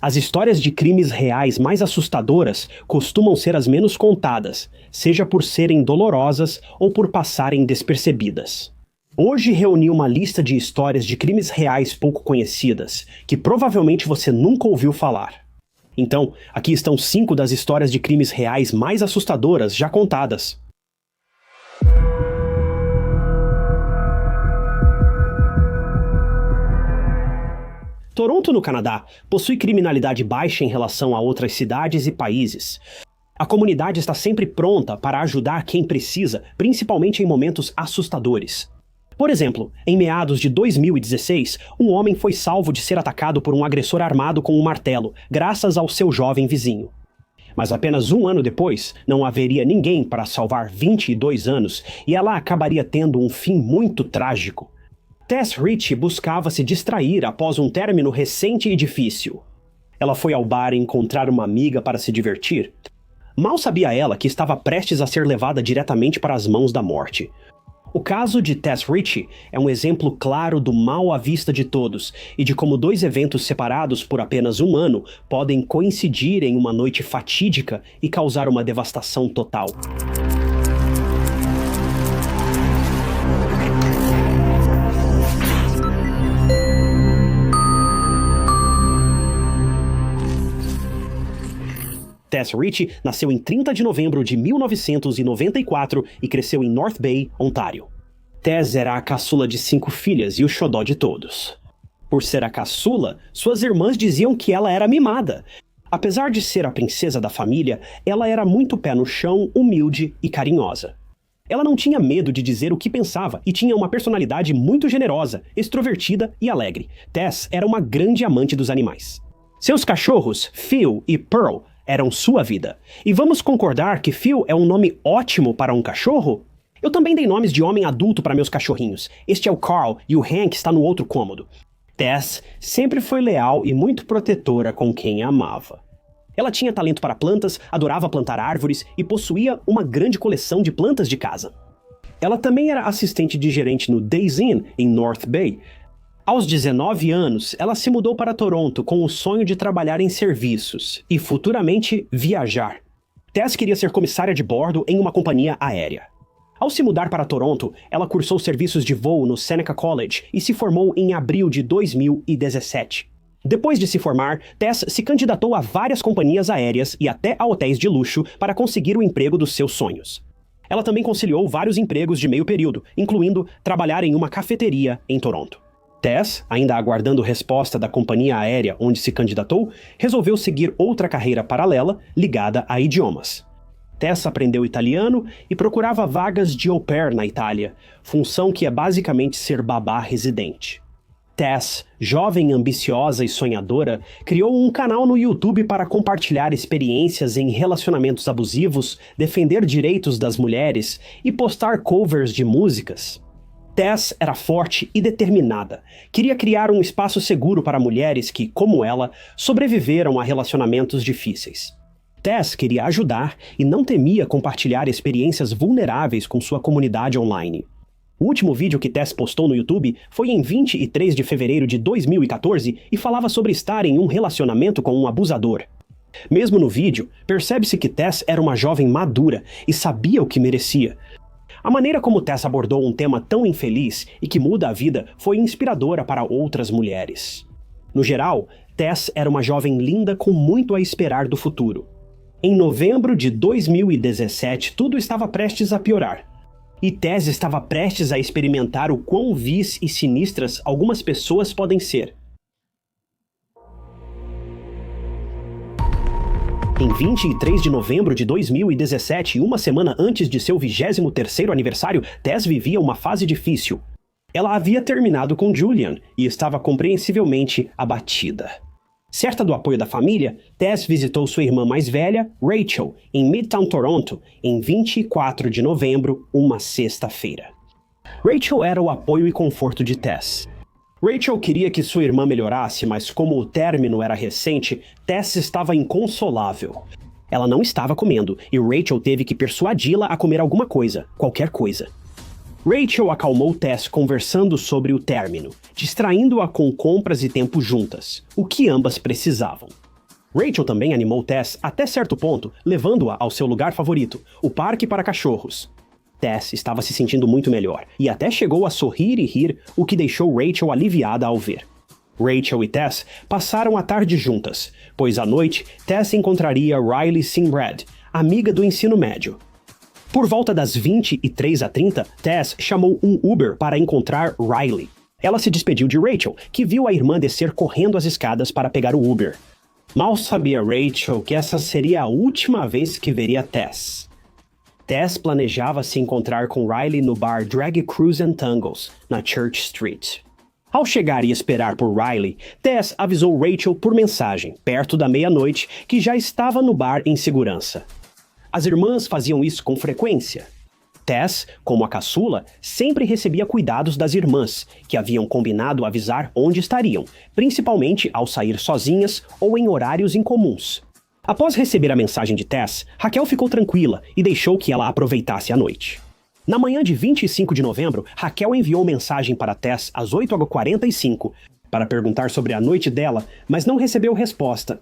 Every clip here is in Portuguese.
As histórias de crimes reais mais assustadoras costumam ser as menos contadas, seja por serem dolorosas ou por passarem despercebidas. Hoje reuni uma lista de histórias de crimes reais pouco conhecidas, que provavelmente você nunca ouviu falar. Então, aqui estão 5 das histórias de crimes reais mais assustadoras já contadas. Toronto, no Canadá, possui criminalidade baixa em relação a outras cidades e países. A comunidade está sempre pronta para ajudar quem precisa, principalmente em momentos assustadores. Por exemplo, em meados de 2016, um homem foi salvo de ser atacado por um agressor armado com um martelo, graças ao seu jovem vizinho. Mas apenas um ano depois, não haveria ninguém para salvar 22 anos e ela acabaria tendo um fim muito trágico. Tess Ritchie buscava se distrair após um término recente e difícil. Ela foi ao bar encontrar uma amiga para se divertir. Mal sabia ela que estava prestes a ser levada diretamente para as mãos da morte. O caso de Tess Ritchie é um exemplo claro do mal à vista de todos e de como 2 eventos separados por apenas um ano podem coincidir em uma noite fatídica e causar uma devastação total. Tess Ritchie nasceu em 30 de novembro de 1994 e cresceu em North Bay, Ontário. Tess era a caçula de 5 filhas e o xodó de todos. Por ser a caçula, suas irmãs diziam que ela era mimada. Apesar de ser a princesa da família, ela era muito pé no chão, humilde e carinhosa. Ela não tinha medo de dizer o que pensava e tinha uma personalidade muito generosa, extrovertida e alegre. Tess era uma grande amante dos animais. Seus cachorros, Phil e Pearl, eram sua vida. E vamos concordar que Phil é um nome ótimo para um cachorro? Eu também dei nomes de homem adulto para meus cachorrinhos. Este é o Carl e o Hank está no outro cômodo. Tess sempre foi leal e muito protetora com quem amava. Ela tinha talento para plantas, adorava plantar árvores e possuía uma grande coleção de plantas de casa. Ela também era assistente de gerente no Days Inn, em North Bay. Aos 19 anos, ela se mudou para Toronto com o sonho de trabalhar em serviços e, futuramente, viajar. Tess queria ser comissária de bordo em uma companhia aérea. Ao se mudar para Toronto, ela cursou serviços de voo no Seneca College e se formou em abril de 2017. Depois de se formar, Tess se candidatou a várias companhias aéreas e até a hotéis de luxo para conseguir o emprego dos seus sonhos. Ela também conciliou vários empregos de meio período, incluindo trabalhar em uma cafeteria em Toronto. Tess, ainda aguardando resposta da companhia aérea onde se candidatou, resolveu seguir outra carreira paralela ligada a idiomas. Tess aprendeu italiano e procurava vagas de au pair na Itália, função que é basicamente ser babá residente. Tess, jovem ambiciosa e sonhadora, criou um canal no YouTube para compartilhar experiências em relacionamentos abusivos, defender direitos das mulheres e postar covers de músicas. Tess era forte e determinada. Queria criar um espaço seguro para mulheres que, como ela, sobreviveram a relacionamentos difíceis. Tess queria ajudar e não temia compartilhar experiências vulneráveis com sua comunidade online. O último vídeo que Tess postou no YouTube foi em 23 de fevereiro de 2014 e falava sobre estar em um relacionamento com um abusador. Mesmo no vídeo, percebe-se que Tess era uma jovem madura e sabia o que merecia. A maneira como Tess abordou um tema tão infeliz e que muda a vida foi inspiradora para outras mulheres. No geral, Tess era uma jovem linda com muito a esperar do futuro. Em novembro de 2017, tudo estava prestes a piorar. E Tess estava prestes a experimentar o quão vis e sinistras algumas pessoas podem ser. Em 23 de novembro de 2017, uma semana antes de seu 23º aniversário, Tess vivia uma fase difícil. Ela havia terminado com Julian e estava compreensivelmente abatida. Certa do apoio da família, Tess visitou sua irmã mais velha, Rachel, em Midtown Toronto, em 24 de novembro, uma sexta-feira. Rachel era o apoio e conforto de Tess. Rachel queria que sua irmã melhorasse, mas como o término era recente, Tess estava inconsolável. Ela não estava comendo, e Rachel teve que persuadi-la a comer alguma coisa, qualquer coisa. Rachel acalmou Tess conversando sobre o término, distraindo-a com compras e tempo juntas, o que ambas precisavam. Rachel também animou Tess até certo ponto, levando-a ao seu lugar favorito, o parque para cachorros. Tess estava se sentindo muito melhor, e até chegou a sorrir e rir, o que deixou Rachel aliviada ao ver. Rachel e Tess passaram a tarde juntas, pois à noite Tess encontraria Riley Sinbrad, amiga do ensino médio. Por volta das 23h30, Tess chamou um Uber para encontrar Riley. Ela se despediu de Rachel, que viu a irmã descer correndo as escadas para pegar o Uber. Mal sabia Rachel que essa seria a última vez que veria Tess. Tess planejava se encontrar com Riley no bar Drag Cruise and Tangles, na Church Street. Ao chegar e esperar por Riley, Tess avisou Rachel por mensagem, perto da meia-noite, que já estava no bar em segurança. As irmãs faziam isso com frequência. Tess, como a caçula, sempre recebia cuidados das irmãs, que haviam combinado avisar onde estariam, principalmente ao sair sozinhas ou em horários incomuns. Após receber a mensagem de Tess, Raquel ficou tranquila e deixou que ela aproveitasse a noite. Na manhã de 25 de novembro, Raquel enviou mensagem para Tess às 8h45 para perguntar sobre a noite dela, mas não recebeu resposta.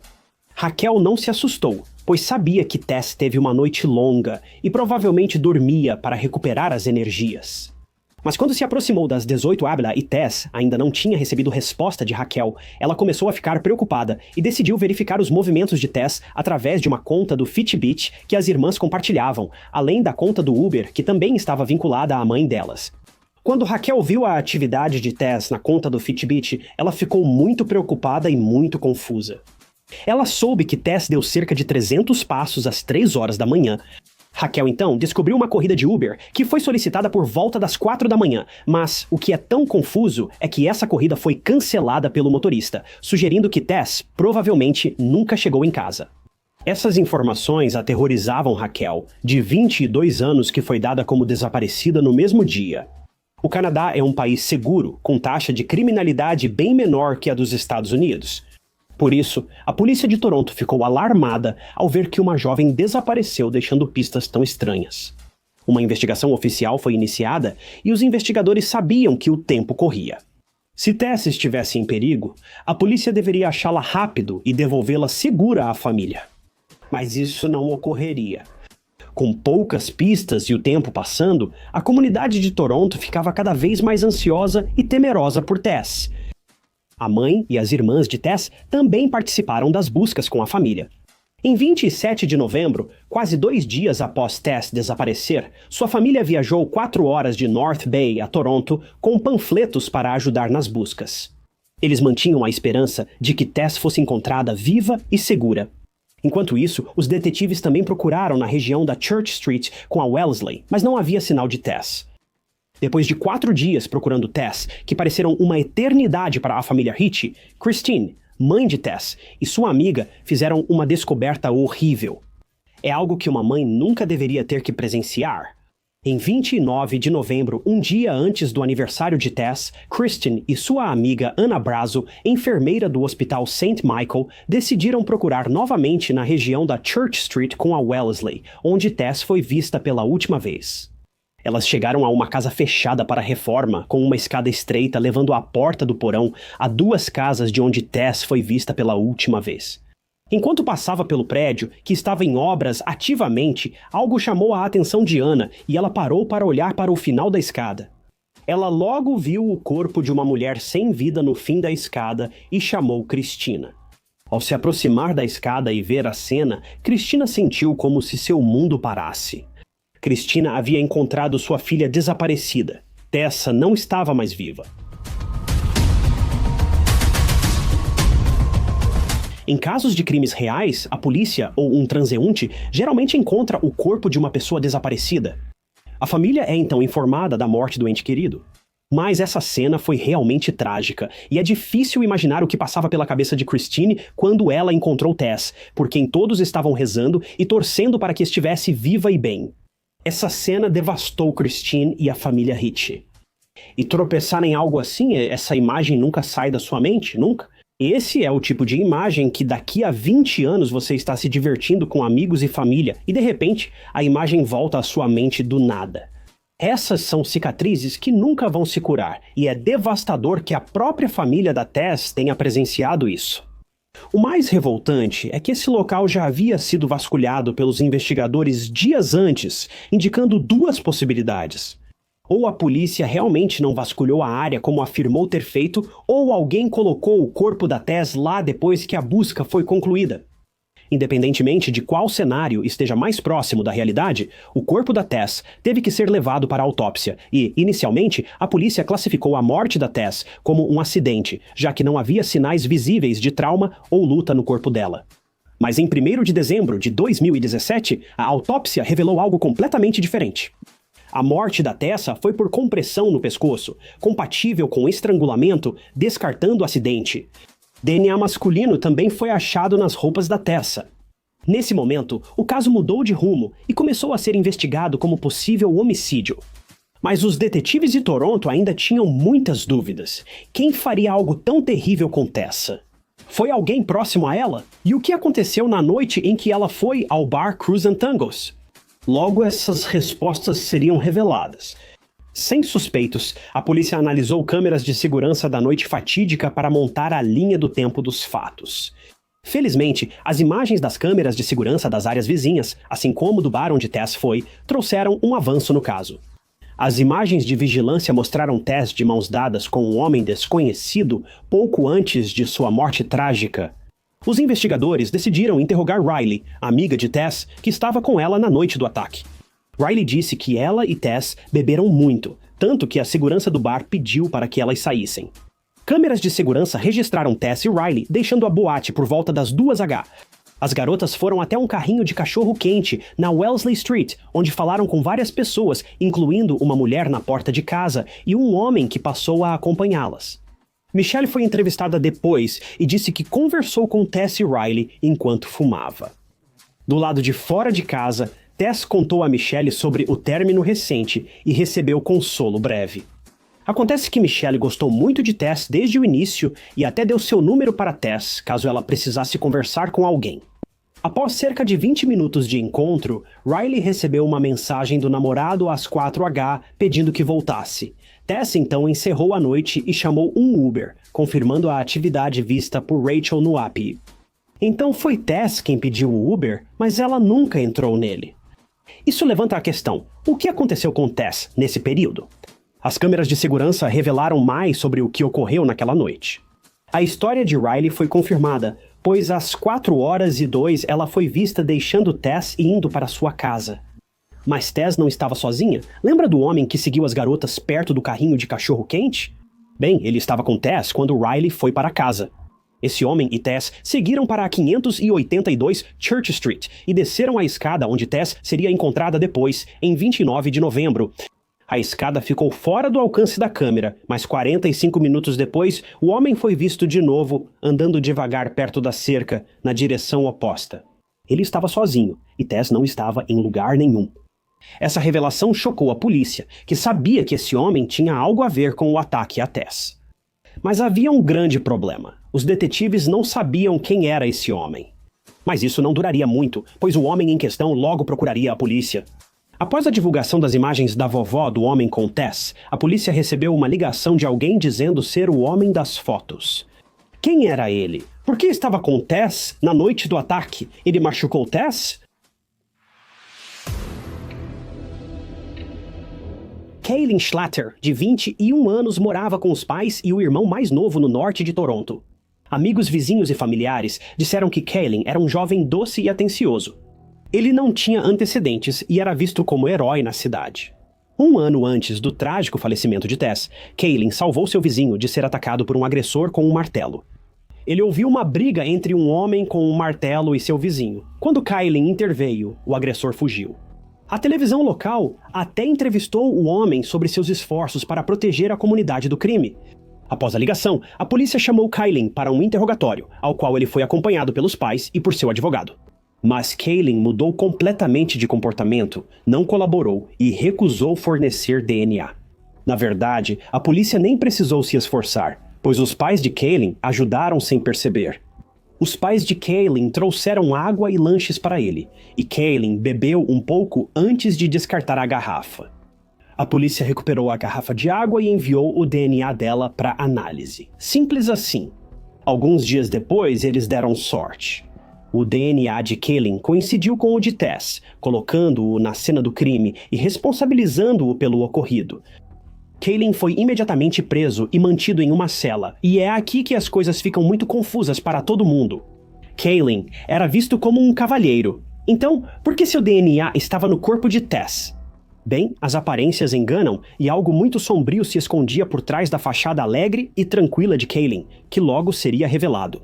Raquel não se assustou, pois sabia que Tess teve uma noite longa e provavelmente dormia para recuperar as energias. Mas quando se aproximou das 18h e Tess ainda não tinha recebido resposta de Raquel, ela começou a ficar preocupada e decidiu verificar os movimentos de Tess através de uma conta do Fitbit que as irmãs compartilhavam, além da conta do Uber, que também estava vinculada à mãe delas. Quando Raquel viu a atividade de Tess na conta do Fitbit, ela ficou muito preocupada e muito confusa. Ela soube que Tess deu cerca de 300 passos às 3 horas da manhã. Raquel, então, descobriu uma corrida de Uber que foi solicitada por volta das 4 da manhã, mas o que é tão confuso é que essa corrida foi cancelada pelo motorista, sugerindo que Tess provavelmente nunca chegou em casa. Essas informações aterrorizavam Raquel, de 22 anos, que foi dada como desaparecida no mesmo dia. O Canadá é um país seguro, com taxa de criminalidade bem menor que a dos Estados Unidos. Por isso, a polícia de Toronto ficou alarmada ao ver que uma jovem desapareceu deixando pistas tão estranhas. Uma investigação oficial foi iniciada e os investigadores sabiam que o tempo corria. Se Tess estivesse em perigo, a polícia deveria achá-la rápido e devolvê-la segura à família. Mas isso não ocorreria. Com poucas pistas e o tempo passando, a comunidade de Toronto ficava cada vez mais ansiosa e temerosa por Tess. A mãe e as irmãs de Tess também participaram das buscas com a família. Em 27 de novembro, quase 2 dias após Tess desaparecer, sua família viajou 4 horas de North Bay a Toronto com panfletos para ajudar nas buscas. Eles mantinham a esperança de que Tess fosse encontrada viva e segura. Enquanto isso, os detetives também procuraram na região da Church Street com a Wellesley, mas não havia sinal de Tess. Depois de 4 dias procurando Tess, que pareceram uma eternidade para a família Hitch, Christine, mãe de Tess, e sua amiga fizeram uma descoberta horrível. É algo que uma mãe nunca deveria ter que presenciar. Em 29 de novembro, um dia antes do aniversário de Tess, Christine e sua amiga Anna Brazo, enfermeira do Hospital St. Michael, decidiram procurar novamente na região da Church Street com a Wellesley, onde Tess foi vista pela última vez. Elas chegaram a uma casa fechada para reforma, com uma escada estreita levando à porta do porão a 2 casas de onde Tess foi vista pela última vez. Enquanto passava pelo prédio, que estava em obras ativamente, algo chamou a atenção de Anna e ela parou para olhar para o final da escada. Ela logo viu o corpo de uma mulher sem vida no fim da escada e chamou Cristina. Ao se aproximar da escada e ver a cena, Cristina sentiu como se seu mundo parasse. Cristina havia encontrado sua filha desaparecida. Tessa não estava mais viva. Em casos de crimes reais, a polícia ou um transeunte geralmente encontra o corpo de uma pessoa desaparecida. A família é então informada da morte do ente querido. Mas essa cena foi realmente trágica, e é difícil imaginar o que passava pela cabeça de Christine quando ela encontrou Tess, por quem todos estavam rezando e torcendo para que estivesse viva e bem. Essa cena devastou Christine e a família Hitch. E tropeçar em algo assim, essa imagem nunca sai da sua mente, nunca? Esse é o tipo de imagem que daqui a 20 anos você está se divertindo com amigos e família e de repente a imagem volta à sua mente do nada. Essas são cicatrizes que nunca vão se curar e é devastador que a própria família da Tess tenha presenciado isso. O mais revoltante é que esse local já havia sido vasculhado pelos investigadores dias antes, indicando duas possibilidades. Ou a polícia realmente não vasculhou a área como afirmou ter feito, ou alguém colocou o corpo da Tess lá depois que a busca foi concluída. Independentemente de qual cenário esteja mais próximo da realidade, o corpo da Tess teve que ser levado para a autópsia e, inicialmente, a polícia classificou a morte da Tess como um acidente, já que não havia sinais visíveis de trauma ou luta no corpo dela. Mas em 1º de dezembro de 2017, a autópsia revelou algo completamente diferente. A morte da Tessa foi por compressão no pescoço, compatível com estrangulamento, descartando o acidente. DNA masculino também foi achado nas roupas da Tessa. Nesse momento, o caso mudou de rumo e começou a ser investigado como possível homicídio. Mas os detetives de Toronto ainda tinham muitas dúvidas. Quem faria algo tão terrível com Tessa? Foi alguém próximo a ela? E o que aconteceu na noite em que ela foi ao bar Cruz and Tangos? Logo, essas respostas seriam reveladas. Sem suspeitos, a polícia analisou câmeras de segurança da noite fatídica para montar a linha do tempo dos fatos. Felizmente, as imagens das câmeras de segurança das áreas vizinhas, assim como do bar onde Tess foi, trouxeram um avanço no caso. As imagens de vigilância mostraram Tess de mãos dadas com um homem desconhecido pouco antes de sua morte trágica. Os investigadores decidiram interrogar Riley, a amiga de Tess, que estava com ela na noite do ataque. Riley disse que ela e Tess beberam muito, tanto que a segurança do bar pediu para que elas saíssem. Câmeras de segurança registraram Tess e Riley deixando a boate por volta das 2h. As garotas foram até um carrinho de cachorro-quente na Wellesley Street, onde falaram com várias pessoas, incluindo uma mulher na porta de casa e um homem que passou a acompanhá-las. Michelle foi entrevistada depois e disse que conversou com Tess e Riley enquanto fumava. Do lado de fora de casa, Tess contou a Michelle sobre o término recente e recebeu consolo breve. Acontece que Michelle gostou muito de Tess desde o início e até deu seu número para Tess, caso ela precisasse conversar com alguém. Após cerca de 20 minutos de encontro, Riley recebeu uma mensagem do namorado às 4h pedindo que voltasse. Tess então encerrou a noite e chamou um Uber, confirmando a atividade vista por Rachel no app. Então foi Tess quem pediu o Uber, mas ela nunca entrou nele. Isso levanta a questão: o que aconteceu com Tess nesse período? As câmeras de segurança revelaram mais sobre o que ocorreu naquela noite. A história de Riley foi confirmada, pois às 4h02 ela foi vista deixando Tess e indo para sua casa. Mas Tess não estava sozinha? Lembra do homem que seguiu as garotas perto do carrinho de cachorro-quente? Bem, ele estava com Tess quando Riley foi para casa. Esse homem e Tess seguiram para a 582 Church Street e desceram a escada onde Tess seria encontrada depois, em 29 de novembro. A escada ficou fora do alcance da câmera, mas 45 minutos depois, o homem foi visto de novo, andando devagar perto da cerca, na direção oposta. Ele estava sozinho, e Tess não estava em lugar nenhum. Essa revelação chocou a polícia, que sabia que esse homem tinha algo a ver com o ataque a Tess. Mas havia um grande problema. Os detetives não sabiam quem era esse homem. Mas isso não duraria muito, pois o homem em questão logo procuraria a polícia. Após a divulgação das imagens da vovó do homem com Tess, a polícia recebeu uma ligação de alguém dizendo ser o homem das fotos. Quem era ele? Por que estava com Tess na noite do ataque? Ele machucou Tess? Kaylin Schlatter, de 21 anos, morava com os pais e o irmão mais novo no norte de Toronto. Amigos, vizinhos e familiares disseram que Kaylin era um jovem doce e atencioso. Ele não tinha antecedentes e era visto como herói na cidade. Um ano antes do trágico falecimento de Tess, Kaylin salvou seu vizinho de ser atacado por um agressor com um martelo. Ele ouviu uma briga entre um homem com um martelo e seu vizinho. Quando Kaylin interveio, o agressor fugiu. A televisão local até entrevistou o homem sobre seus esforços para proteger a comunidade do crime. Após a ligação, a polícia chamou Kaylin para um interrogatório, ao qual ele foi acompanhado pelos pais e por seu advogado. Mas Kaylin mudou completamente de comportamento, não colaborou e recusou fornecer DNA. Na verdade, a polícia nem precisou se esforçar, pois os pais de Kaylin ajudaram sem perceber. Os pais de Kaylin trouxeram água e lanches para ele, e Kaylin bebeu um pouco antes de descartar a garrafa. A polícia recuperou a garrafa de água e enviou o DNA dela para análise. Simples assim. Alguns dias depois, eles deram sorte. O DNA de Kaylin coincidiu com o de Tess, colocando-o na cena do crime e responsabilizando-o pelo ocorrido. Kaylin foi imediatamente preso e mantido em uma cela, e é aqui que as coisas ficam muito confusas para todo mundo. Kaylin era visto como um cavalheiro. Então, por que seu DNA estava no corpo de Tess? Bem, as aparências enganam e algo muito sombrio se escondia por trás da fachada alegre e tranquila de Kaylin, que logo seria revelado.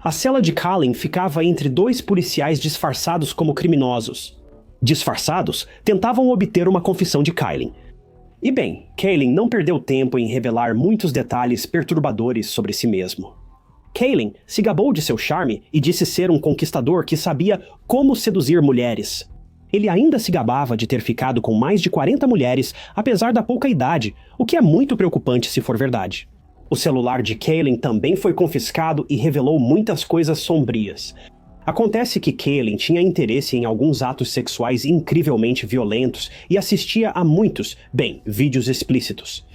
A cela de Kaylin ficava entre dois policiais disfarçados como criminosos. Disfarçados, tentavam obter uma confissão de Kaylin. E bem, Kaylin não perdeu tempo em revelar muitos detalhes perturbadores sobre si mesmo. Kaylin se gabou de seu charme e disse ser um conquistador que sabia como seduzir mulheres. Ele ainda se gabava de ter ficado com mais de 40 mulheres, apesar da pouca idade, o que é muito preocupante se for verdade. O celular de Kaylin também foi confiscado e revelou muitas coisas sombrias. Acontece que Kaylin tinha interesse em alguns atos sexuais incrivelmente violentos e assistia a muitos, vídeos explícitos.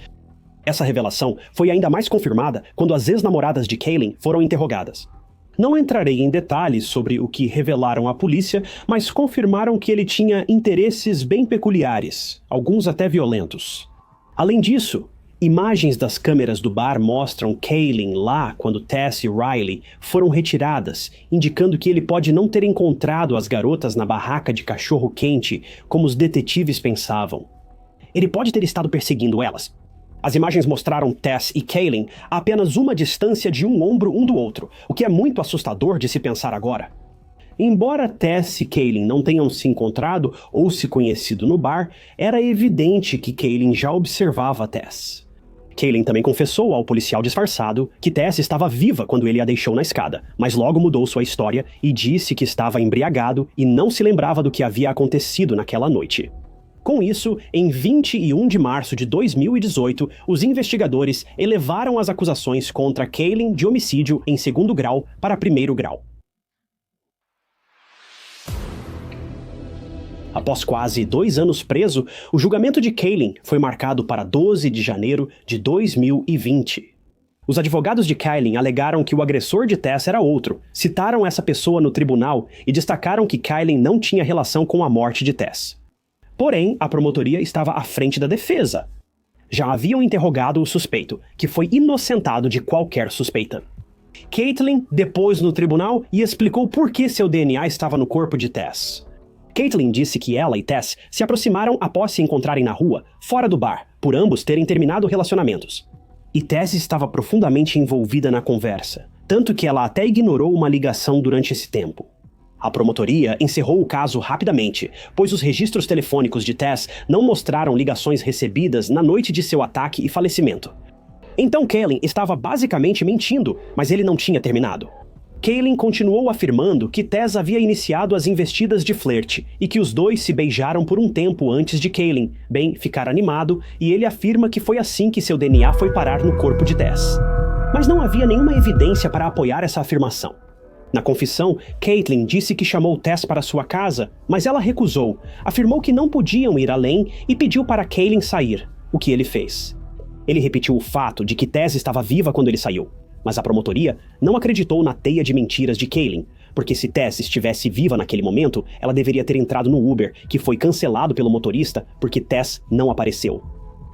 Essa revelação foi ainda mais confirmada quando as ex-namoradas de Kaylin foram interrogadas. Não entrarei em detalhes sobre o que revelaram à polícia, mas confirmaram que ele tinha interesses bem peculiares, alguns até violentos. Além disso, imagens das câmeras do bar mostram Kaylin lá quando Tess e Riley foram retiradas, indicando que ele pode não ter encontrado as garotas na barraca de cachorro-quente, como os detetives pensavam. Ele pode ter estado perseguindo elas. As imagens mostraram Tess e Kaylin a apenas uma distância de um ombro um do outro, o que é muito assustador de se pensar agora. Embora Tess e Kaylin não tenham se encontrado ou se conhecido no bar, era evidente que Kaylin já observava Tess. Kaylin também confessou ao policial disfarçado que Tess estava viva quando ele a deixou na escada, mas logo mudou sua história e disse que estava embriagado e não se lembrava do que havia acontecido naquela noite. Com isso, em 21 de março de 2018, os investigadores elevaram as acusações contra Kaylin de homicídio em 2º grau para 1º grau. Após quase 2 anos preso, o julgamento de Kaylin foi marcado para 12 de janeiro de 2020. Os advogados de Kaylin alegaram que o agressor de Tess era outro, citaram essa pessoa no tribunal e destacaram que Kaylin não tinha relação com a morte de Tess. Porém, a promotoria estava à frente da defesa. Já haviam interrogado o suspeito, que foi inocentado de qualquer suspeita. Caitlin depôs no tribunal e explicou por que seu DNA estava no corpo de Tess. Caitlin disse que ela e Tess se aproximaram após se encontrarem na rua, fora do bar, por ambos terem terminado relacionamentos. E Tess estava profundamente envolvida na conversa, tanto que ela até ignorou uma ligação durante esse tempo. A promotoria encerrou o caso rapidamente, pois os registros telefônicos de Tess não mostraram ligações recebidas na noite de seu ataque e falecimento. Então Kaylin estava basicamente mentindo, mas ele não tinha terminado. Kaylin continuou afirmando que Tess havia iniciado as investidas de flerte e que os dois se beijaram por um tempo antes de Kaylin, ficar animado, e ele afirma que foi assim que seu DNA foi parar no corpo de Tess. Mas não havia nenhuma evidência para apoiar essa afirmação. Na confissão, Caitlin disse que chamou Tess para sua casa, mas ela recusou, afirmou que não podiam ir além e pediu para Kaylin sair, o que ele fez. Ele repetiu o fato de que Tess estava viva quando ele saiu, mas a promotoria não acreditou na teia de mentiras de Kaylin, porque se Tess estivesse viva naquele momento, ela deveria ter entrado no Uber, que foi cancelado pelo motorista porque Tess não apareceu.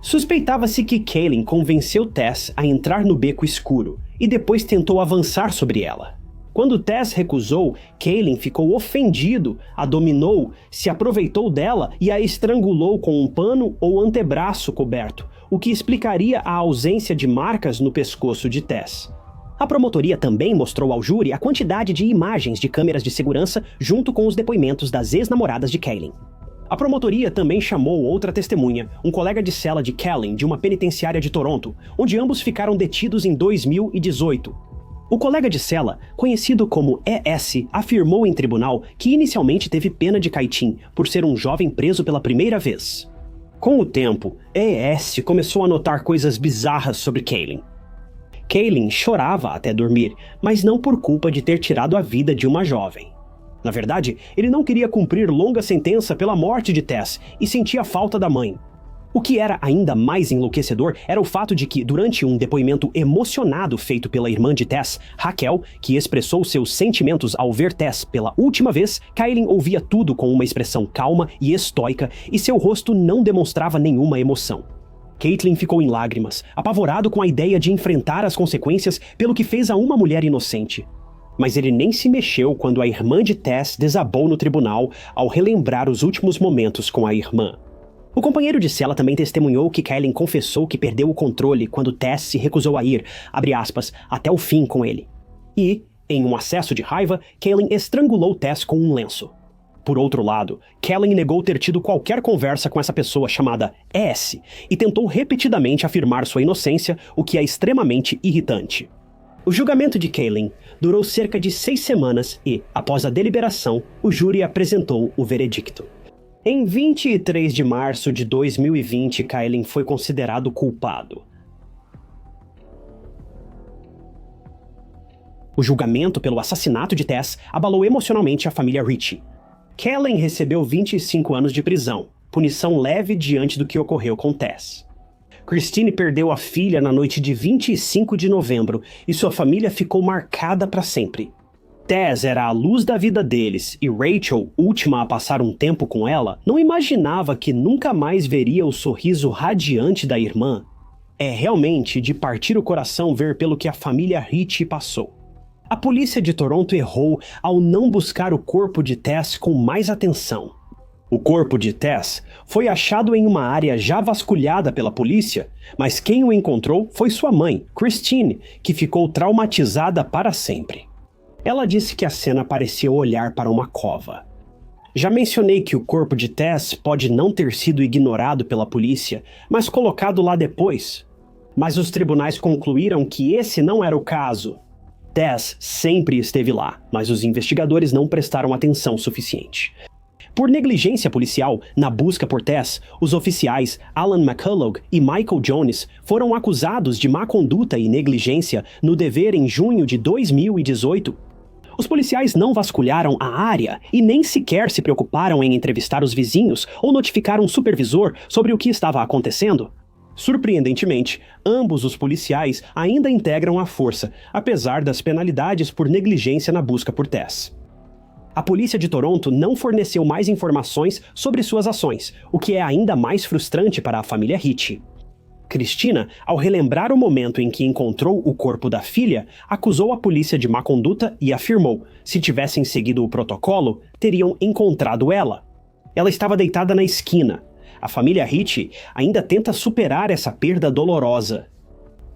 Suspeitava-se que Kaylin convenceu Tess a entrar no beco escuro e depois tentou avançar sobre ela. Quando Tess recusou, Kaylin ficou ofendido, a dominou, se aproveitou dela e a estrangulou com um pano ou antebraço coberto, o que explicaria a ausência de marcas no pescoço de Tess. A promotoria também mostrou ao júri a quantidade de imagens de câmeras de segurança junto com os depoimentos das ex-namoradas de Kaylin. A promotoria também chamou outra testemunha, um colega de cela de Kaylin de uma penitenciária de Toronto, onde ambos ficaram detidos em 2018. O colega de cela, conhecido como ES, afirmou em tribunal que inicialmente teve pena de Caitim por ser um jovem preso pela primeira vez. Com o tempo, ES começou a notar coisas bizarras sobre Kaylin. Kaylin chorava até dormir, mas não por culpa de ter tirado a vida de uma jovem. Na verdade, ele não queria cumprir longa sentença pela morte de Tess e sentia falta da mãe. O que era ainda mais enlouquecedor era o fato de que, durante um depoimento emocionado feito pela irmã de Tess, Raquel, que expressou seus sentimentos ao ver Tess pela última vez, Kaylin ouvia tudo com uma expressão calma e estoica e seu rosto não demonstrava nenhuma emoção. Caitlin ficou em lágrimas, apavorado com a ideia de enfrentar as consequências pelo que fez a uma mulher inocente. Mas ele nem se mexeu quando a irmã de Tess desabou no tribunal ao relembrar os últimos momentos com a irmã. O companheiro de cela também testemunhou que Kaylin confessou que perdeu o controle quando Tess se recusou a ir, abre aspas, até o fim com ele. E, em um acesso de raiva, Kaylin estrangulou Tess com um lenço. Por outro lado, Kaylin negou ter tido qualquer conversa com essa pessoa chamada S e tentou repetidamente afirmar sua inocência, o que é extremamente irritante. O julgamento de Kaylin durou cerca de 6 semanas e, após a deliberação, o júri apresentou o veredicto. Em 23 de março de 2020, Kaylin foi considerado culpado. O julgamento pelo assassinato de Tess abalou emocionalmente a família Ritchie. Kaylin recebeu 25 anos de prisão, punição leve diante do que ocorreu com Tess. Christine perdeu a filha na noite de 25 de novembro e sua família ficou marcada para sempre. Tess era a luz da vida deles e Rachel, última a passar um tempo com ela, não imaginava que nunca mais veria o sorriso radiante da irmã. É realmente de partir o coração ver pelo que a família Ritchie passou. A polícia de Toronto errou ao não buscar o corpo de Tess com mais atenção. O corpo de Tess foi achado em uma área já vasculhada pela polícia, mas quem o encontrou foi sua mãe, Christine, que ficou traumatizada para sempre. Ela disse que a cena parecia olhar para uma cova. Já mencionei que o corpo de Tess pode não ter sido ignorado pela polícia, mas colocado lá depois. Mas os tribunais concluíram que esse não era o caso. Tess sempre esteve lá, mas os investigadores não prestaram atenção suficiente. Por negligência policial, na busca por Tess, os oficiais Alan McCullough e Michael Jones foram acusados de má conduta e negligência no dever em junho de 2018. Os policiais não vasculharam a área e nem sequer se preocuparam em entrevistar os vizinhos ou notificar um supervisor sobre o que estava acontecendo. Surpreendentemente, ambos os policiais ainda integram a força, apesar das penalidades por negligência na busca por Tess. A polícia de Toronto não forneceu mais informações sobre suas ações, o que é ainda mais frustrante para a família Ritchie. Christina, ao relembrar o momento em que encontrou o corpo da filha, acusou a polícia de má conduta e afirmou, se tivessem seguido o protocolo, teriam encontrado ela. Ela estava deitada na esquina. A família Ritchie ainda tenta superar essa perda dolorosa.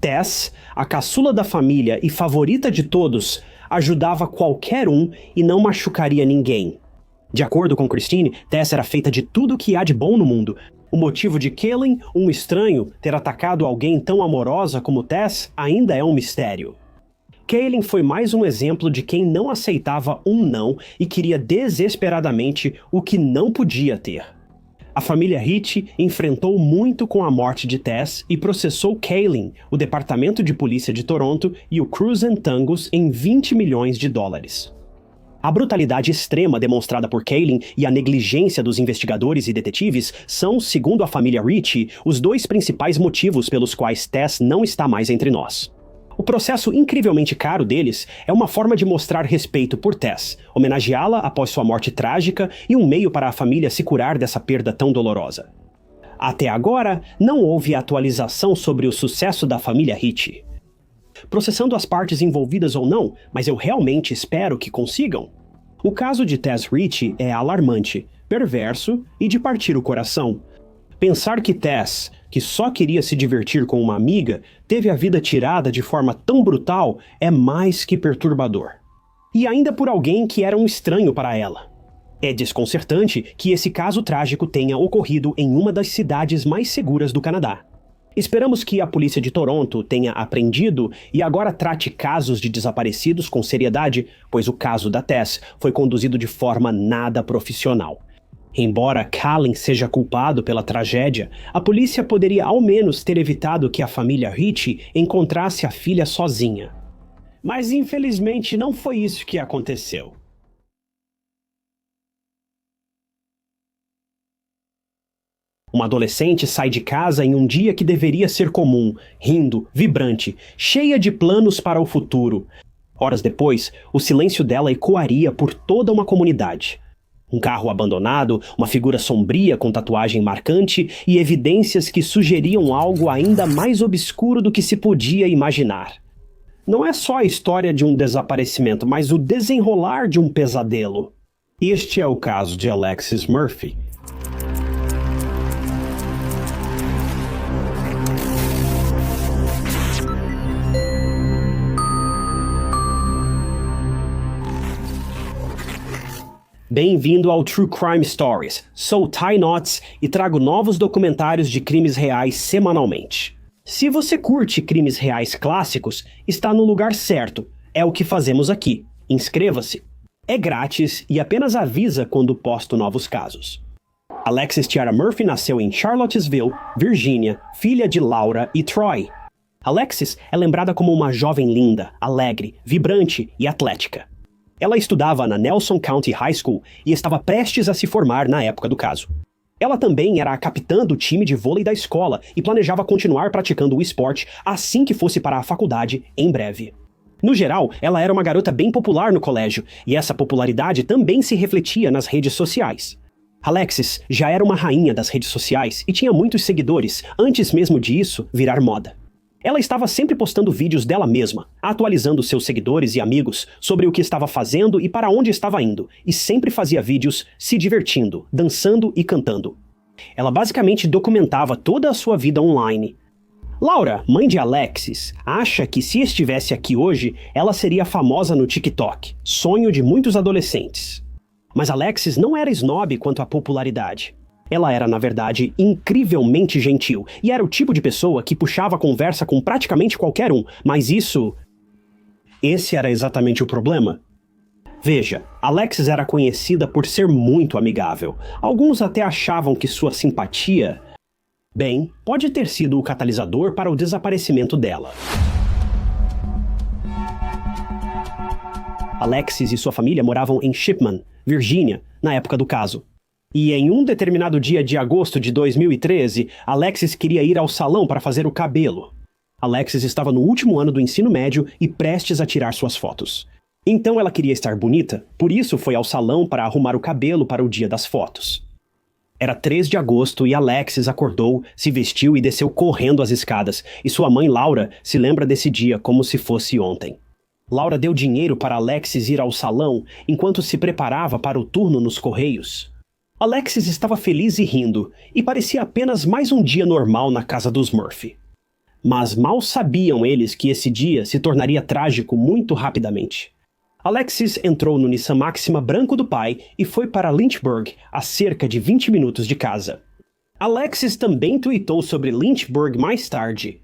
Tess, a caçula da família e favorita de todos, ajudava qualquer um e não machucaria ninguém. De acordo com Christine, Tess era feita de tudo que há de bom no mundo. O motivo de Kaylin, um estranho, ter atacado alguém tão amorosa como Tess ainda é um mistério. Kaylin foi mais um exemplo de quem não aceitava um não e queria desesperadamente o que não podia ter. A família Ritchie enfrentou muito com a morte de Tess e processou Kaylin, o Departamento de Polícia de Toronto e o Cruz Angus em 20 milhões de dólares. A brutalidade extrema demonstrada por Kaylin e a negligência dos investigadores e detetives são, segundo a família Ritchie, os dois principais motivos pelos quais Tess não está mais entre nós. O processo incrivelmente caro deles é uma forma de mostrar respeito por Tess, homenageá-la após sua morte trágica e um meio para a família se curar dessa perda tão dolorosa. Até agora, não houve atualização sobre o sucesso da família Ritchie. Processando as partes envolvidas ou não, mas eu realmente espero que consigam. O caso de Tess Ritchie é alarmante, perverso e de partir o coração. Pensar que Tess, que só queria se divertir com uma amiga, teve a vida tirada de forma tão brutal é mais que perturbador. E ainda por alguém que era um estranho para ela. É desconcertante que esse caso trágico tenha ocorrido em uma das cidades mais seguras do Canadá. Esperamos que a polícia de Toronto tenha aprendido e agora trate casos de desaparecidos com seriedade, pois o caso da Tess foi conduzido de forma nada profissional. Embora Kaylin seja culpado pela tragédia, a polícia poderia ao menos ter evitado que a família Ritchie encontrasse a filha sozinha. Mas infelizmente não foi isso que aconteceu. Uma adolescente sai de casa em um dia que deveria ser comum, rindo, vibrante, cheia de planos para o futuro. Horas depois, o silêncio dela ecoaria por toda uma comunidade. Um carro abandonado, uma figura sombria com tatuagem marcante e evidências que sugeriam algo ainda mais obscuro do que se podia imaginar. Não é só a história de um desaparecimento, mas o desenrolar de um pesadelo. Este é o caso de Alexis Murphy. Bem-vindo ao True Crime Stories. Sou Ty Knotts e trago novos documentários de crimes reais semanalmente. Se você curte crimes reais clássicos, está no lugar certo. É o que fazemos aqui. Inscreva-se. É grátis e apenas avisa quando posto novos casos. Alexis Tiara Murphy nasceu em Charlottesville, Virgínia, filha de Laura e Troy. Alexis é lembrada como uma jovem linda, alegre, vibrante e atlética. Ela estudava na Nelson County High School e estava prestes a se formar na época do caso. Ela também era a capitã do time de vôlei da escola e planejava continuar praticando o esporte assim que fosse para a faculdade em breve. No geral, ela era uma garota bem popular no colégio, e essa popularidade também se refletia nas redes sociais. Alexis já era uma rainha das redes sociais e tinha muitos seguidores, antes mesmo disso virar moda. Ela estava sempre postando vídeos dela mesma, atualizando seus seguidores e amigos sobre o que estava fazendo e para onde estava indo, e sempre fazia vídeos se divertindo, dançando e cantando. Ela basicamente documentava toda a sua vida online. Laura, mãe de Alexis, acha que se estivesse aqui hoje, ela seria famosa no TikTok, sonho de muitos adolescentes. Mas Alexis não era snob quanto à popularidade. Ela era, na verdade, incrivelmente gentil, e era o tipo de pessoa que puxava a conversa com praticamente qualquer um, mas esse era exatamente o problema. Veja, Alexis era conhecida por ser muito amigável. Alguns até achavam que sua simpatia, pode ter sido o catalisador para o desaparecimento dela. Alexis e sua família moravam em Shipman, Virgínia, na época do caso. E em um determinado dia de agosto de 2013, Alexis queria ir ao salão para fazer o cabelo. Alexis estava no último ano do ensino médio e prestes a tirar suas fotos. Então ela queria estar bonita, por isso foi ao salão para arrumar o cabelo para o dia das fotos. Era 3 de agosto e Alexis acordou, se vestiu e desceu correndo as escadas, e sua mãe Laura se lembra desse dia como se fosse ontem. Laura deu dinheiro para Alexis ir ao salão enquanto se preparava para o turno nos Correios. Alexis estava feliz e rindo, e parecia apenas mais um dia normal na casa dos Murphy. Mas mal sabiam eles que esse dia se tornaria trágico muito rapidamente. Alexis entrou no Nissan Maxima branco do pai e foi para Lynchburg, a cerca de 20 minutos de casa. Alexis também tweetou sobre Lynchburg mais tarde.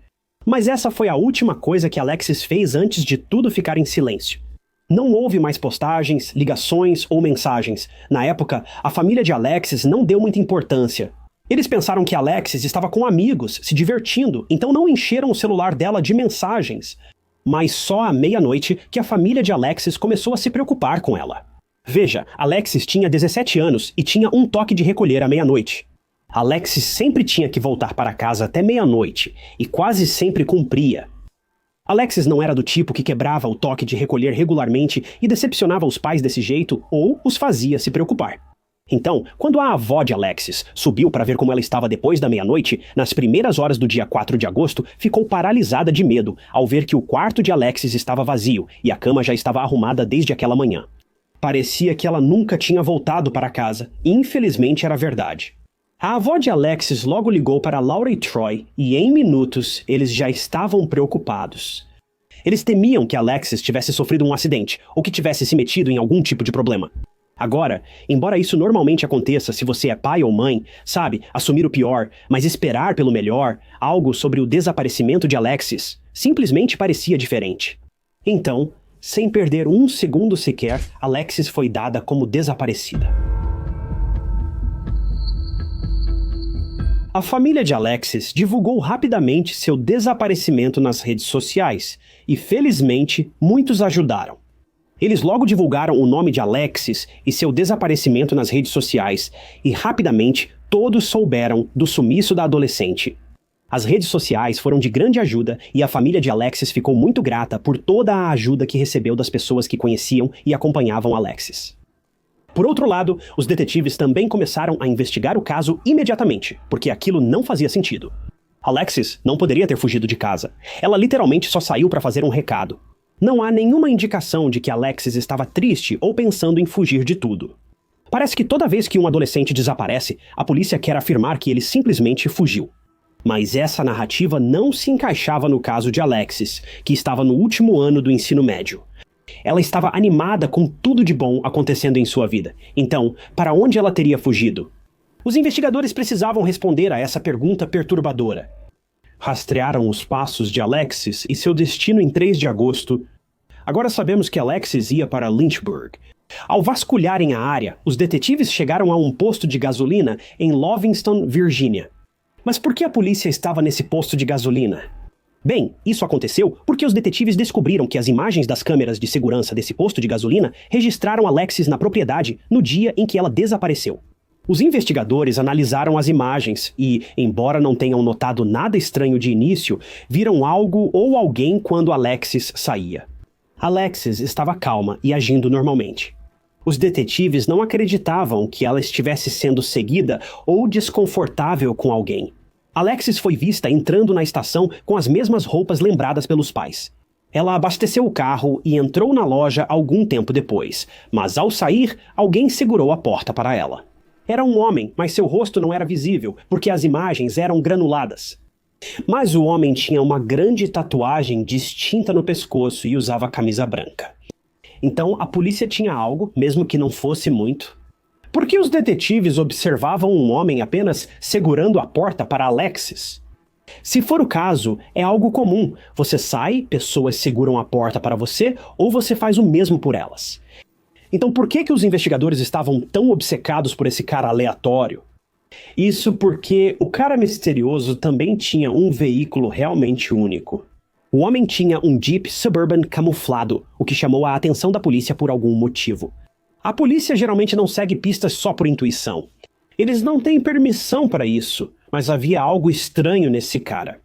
Mas essa foi a última coisa que Alexis fez antes de tudo ficar em silêncio. Não houve mais postagens, ligações ou mensagens. Na época, a família de Alexis não deu muita importância. Eles pensaram que Alexis estava com amigos, se divertindo, então não encheram o celular dela de mensagens. Mas só à meia-noite que a família de Alexis começou a se preocupar com ela. Veja, Alexis tinha 17 anos e tinha um toque de recolher à meia-noite. Alexis sempre tinha que voltar para casa até meia-noite, e quase sempre cumpria. Alexis não era do tipo que quebrava o toque de recolher regularmente e decepcionava os pais desse jeito ou os fazia se preocupar. Então, quando a avó de Alexis subiu para ver como ela estava depois da meia-noite, nas primeiras horas do dia 4 de agosto, ficou paralisada de medo ao ver que o quarto de Alexis estava vazio e a cama já estava arrumada desde aquela manhã. Parecia que ela nunca tinha voltado para casa, e infelizmente era verdade. A avó de Alexis logo ligou para Laura e Troy, e em minutos eles já estavam preocupados. Eles temiam que Alexis tivesse sofrido um acidente, ou que tivesse se metido em algum tipo de problema. Agora, embora isso normalmente aconteça se você é pai ou mãe, sabe, assumir o pior, mas esperar pelo melhor, algo sobre o desaparecimento de Alexis simplesmente parecia diferente. Então, sem perder um segundo sequer, Alexis foi dada como desaparecida. A família de Alexis divulgou rapidamente seu desaparecimento nas redes sociais, e felizmente muitos ajudaram. Eles logo divulgaram o nome de Alexis e seu desaparecimento nas redes sociais, e rapidamente todos souberam do sumiço da adolescente. As redes sociais foram de grande ajuda e a família de Alexis ficou muito grata por toda a ajuda que recebeu das pessoas que conheciam e acompanhavam Alexis. Por outro lado, os detetives também começaram a investigar o caso imediatamente, porque aquilo não fazia sentido. Alexis não poderia ter fugido de casa. Ela literalmente só saiu para fazer um recado. Não há nenhuma indicação de que Alexis estava triste ou pensando em fugir de tudo. Parece que toda vez que um adolescente desaparece, a polícia quer afirmar que ele simplesmente fugiu. Mas essa narrativa não se encaixava no caso de Alexis, que estava no último ano do ensino médio. Ela estava animada com tudo de bom acontecendo em sua vida. Então, para onde ela teria fugido? Os investigadores precisavam responder a essa pergunta perturbadora. Rastrearam os passos de Alexis e seu destino em 3 de agosto. Agora sabemos que Alexis ia para Lynchburg. Ao vasculharem a área, os detetives chegaram a um posto de gasolina em Lovingston, Virgínia. Mas por que a polícia estava nesse posto de gasolina? Bem, isso aconteceu porque os detetives descobriram que as imagens das câmeras de segurança desse posto de gasolina registraram Alexis na propriedade no dia em que ela desapareceu. Os investigadores analisaram as imagens e, embora não tenham notado nada estranho de início, viram algo ou alguém quando Alexis saía. Alexis estava calma e agindo normalmente. Os detetives não acreditavam que ela estivesse sendo seguida ou desconfortável com alguém. Alexis foi vista entrando na estação com as mesmas roupas lembradas pelos pais. Ela abasteceu o carro e entrou na loja algum tempo depois, mas ao sair, alguém segurou a porta para ela. Era um homem, mas seu rosto não era visível, porque as imagens eram granuladas. Mas o homem tinha uma grande tatuagem distinta no pescoço e usava camisa branca. Então a polícia tinha algo, mesmo que não fosse muito. Por que os detetives observavam um homem apenas segurando a porta para Alexis? Se for o caso, é algo comum. Você sai, pessoas seguram a porta para você, ou você faz o mesmo por elas. Então por que os investigadores estavam tão obcecados por esse cara aleatório? Isso porque o cara misterioso também tinha um veículo realmente único. O homem tinha um Jeep Suburban camuflado, o que chamou a atenção da polícia por algum motivo. A polícia geralmente não segue pistas só por intuição. Eles não têm permissão para isso, mas havia algo estranho nesse cara.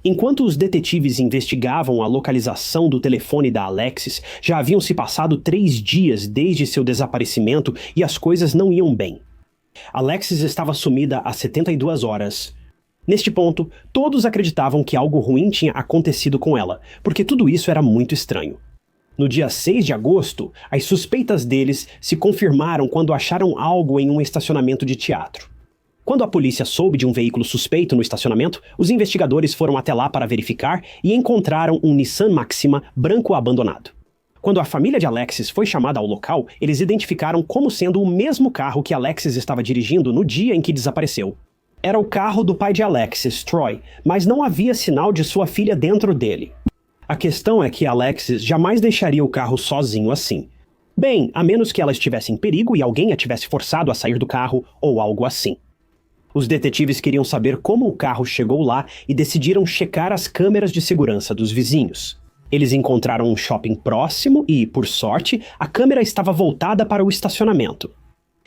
Enquanto os detetives investigavam a localização do telefone da Alexis, já haviam se passado 3 dias desde seu desaparecimento e as coisas não iam bem. Alexis estava sumida há 72 horas. Neste ponto, todos acreditavam que algo ruim tinha acontecido com ela, porque tudo isso era muito estranho. No dia 6 de agosto, as suspeitas deles se confirmaram quando acharam algo em um estacionamento de teatro. Quando a polícia soube de um veículo suspeito no estacionamento, os investigadores foram até lá para verificar e encontraram um Nissan Maxima branco abandonado. Quando a família de Alexis foi chamada ao local, eles identificaram como sendo o mesmo carro que Alexis estava dirigindo no dia em que desapareceu. Era o carro do pai de Alexis, Troy, mas não havia sinal de sua filha dentro dele. A questão é que Alexis jamais deixaria o carro sozinho assim. Bem, a menos que ela estivesse em perigo e alguém a tivesse forçado a sair do carro ou algo assim. Os detetives queriam saber como o carro chegou lá e decidiram checar as câmeras de segurança dos vizinhos. Eles encontraram um shopping próximo e, por sorte, a câmera estava voltada para o estacionamento.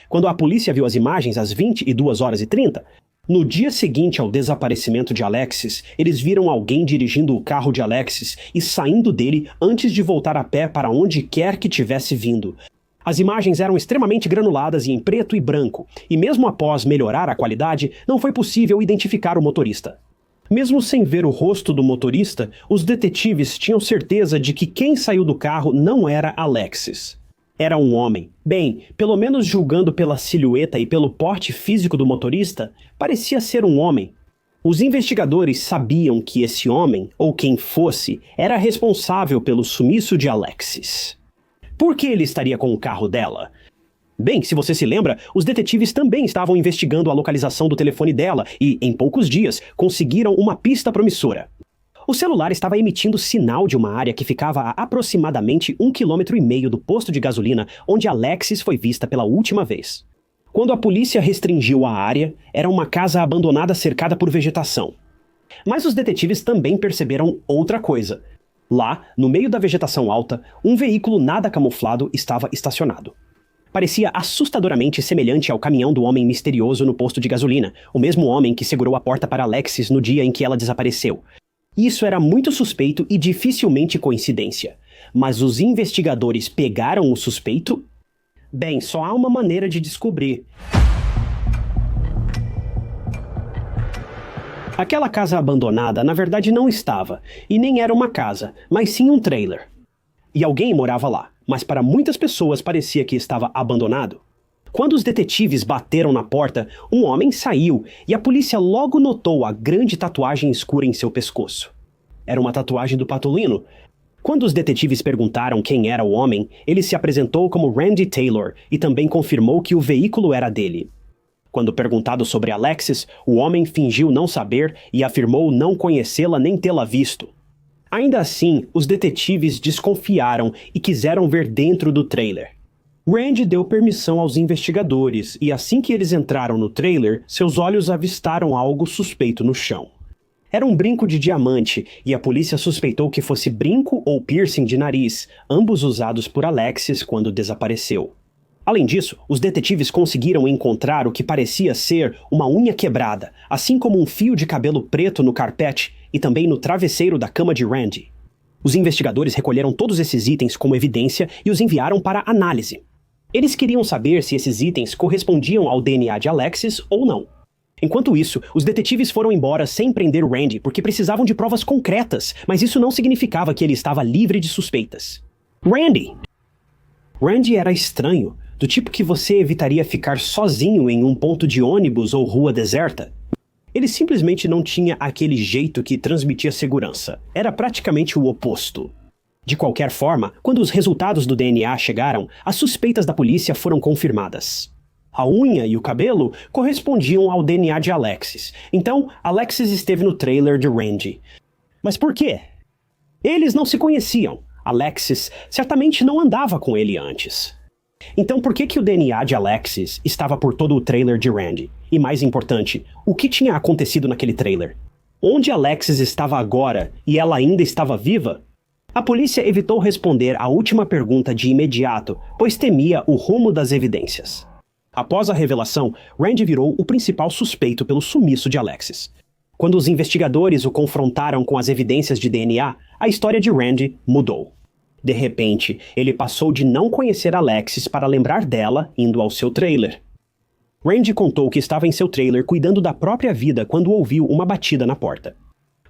Quando a polícia viu as imagens às 22h30, no dia seguinte ao desaparecimento de Alexis, eles viram alguém dirigindo o carro de Alexis e saindo dele antes de voltar a pé para onde quer que tivesse vindo. As imagens eram extremamente granuladas e em preto e branco, e mesmo após melhorar a qualidade, não foi possível identificar o motorista. Mesmo sem ver o rosto do motorista, os detetives tinham certeza de que quem saiu do carro não era Alexis. Era um homem. Bem, pelo menos julgando pela silhueta e pelo porte físico do motorista, parecia ser um homem. Os investigadores sabiam que esse homem, ou quem fosse, era responsável pelo sumiço de Alexis. Por que ele estaria com o carro dela? Bem, se você se lembra, os detetives também estavam investigando a localização do telefone dela e, em poucos dias, conseguiram uma pista promissora. O celular estava emitindo sinal de uma área que ficava a aproximadamente 1,5 km do posto de gasolina onde Alexis foi vista pela última vez. Quando a polícia restringiu a área, era uma casa abandonada cercada por vegetação. Mas os detetives também perceberam outra coisa. Lá, no meio da vegetação alta, um veículo nada camuflado estava estacionado. Parecia assustadoramente semelhante ao caminhão do homem misterioso no posto de gasolina, o mesmo homem que segurou a porta para Alexis no dia em que ela desapareceu. Isso era muito suspeito e dificilmente coincidência. Mas os investigadores pegaram o suspeito? Bem, só há uma maneira de descobrir. Aquela casa abandonada, na verdade, não estava, e nem era uma casa, mas sim um trailer. E alguém morava lá, mas para muitas pessoas parecia que estava abandonado. Quando os detetives bateram na porta, um homem saiu e a polícia logo notou a grande tatuagem escura em seu pescoço. Era uma tatuagem do Patolino. Quando os detetives perguntaram quem era o homem, ele se apresentou como Randy Taylor e também confirmou que o veículo era dele. Quando perguntado sobre Alexis, o homem fingiu não saber e afirmou não conhecê-la nem tê-la visto. Ainda assim, os detetives desconfiaram e quiseram ver dentro do trailer. Randy deu permissão aos investigadores e assim que eles entraram no trailer, seus olhos avistaram algo suspeito no chão. Era um brinco de diamante e a polícia suspeitou que fosse brinco ou piercing de nariz, ambos usados por Alexis quando desapareceu. Além disso, os detetives conseguiram encontrar o que parecia ser uma unha quebrada, assim como um fio de cabelo preto no carpete e também no travesseiro da cama de Randy. Os investigadores recolheram todos esses itens como evidência e os enviaram para análise. Eles queriam saber se esses itens correspondiam ao DNA de Alexis ou não. Enquanto isso, os detetives foram embora sem prender Randy porque precisavam de provas concretas, mas isso não significava que ele estava livre de suspeitas. Randy era estranho, do tipo que você evitaria ficar sozinho em um ponto de ônibus ou rua deserta. Ele simplesmente não tinha aquele jeito que transmitia segurança. Era praticamente o oposto. De qualquer forma, quando os resultados do DNA chegaram, as suspeitas da polícia foram confirmadas. A unha e o cabelo correspondiam ao DNA de Alexis, então Alexis esteve no trailer de Randy. Mas por quê? Eles não se conheciam. Alexis certamente não andava com ele antes. Então por que o DNA de Alexis estava por todo o trailer de Randy? E mais importante, o que tinha acontecido naquele trailer? Onde Alexis estava agora e ela ainda estava viva? A polícia evitou responder a última pergunta de imediato, pois temia o rumo das evidências. Após a revelação, Randy virou o principal suspeito pelo sumiço de Alexis. Quando os investigadores o confrontaram com as evidências de DNA, a história de Randy mudou. De repente, ele passou de não conhecer Alexis para lembrar dela indo ao seu trailer. Randy contou que estava em seu trailer cuidando da própria vida quando ouviu uma batida na porta.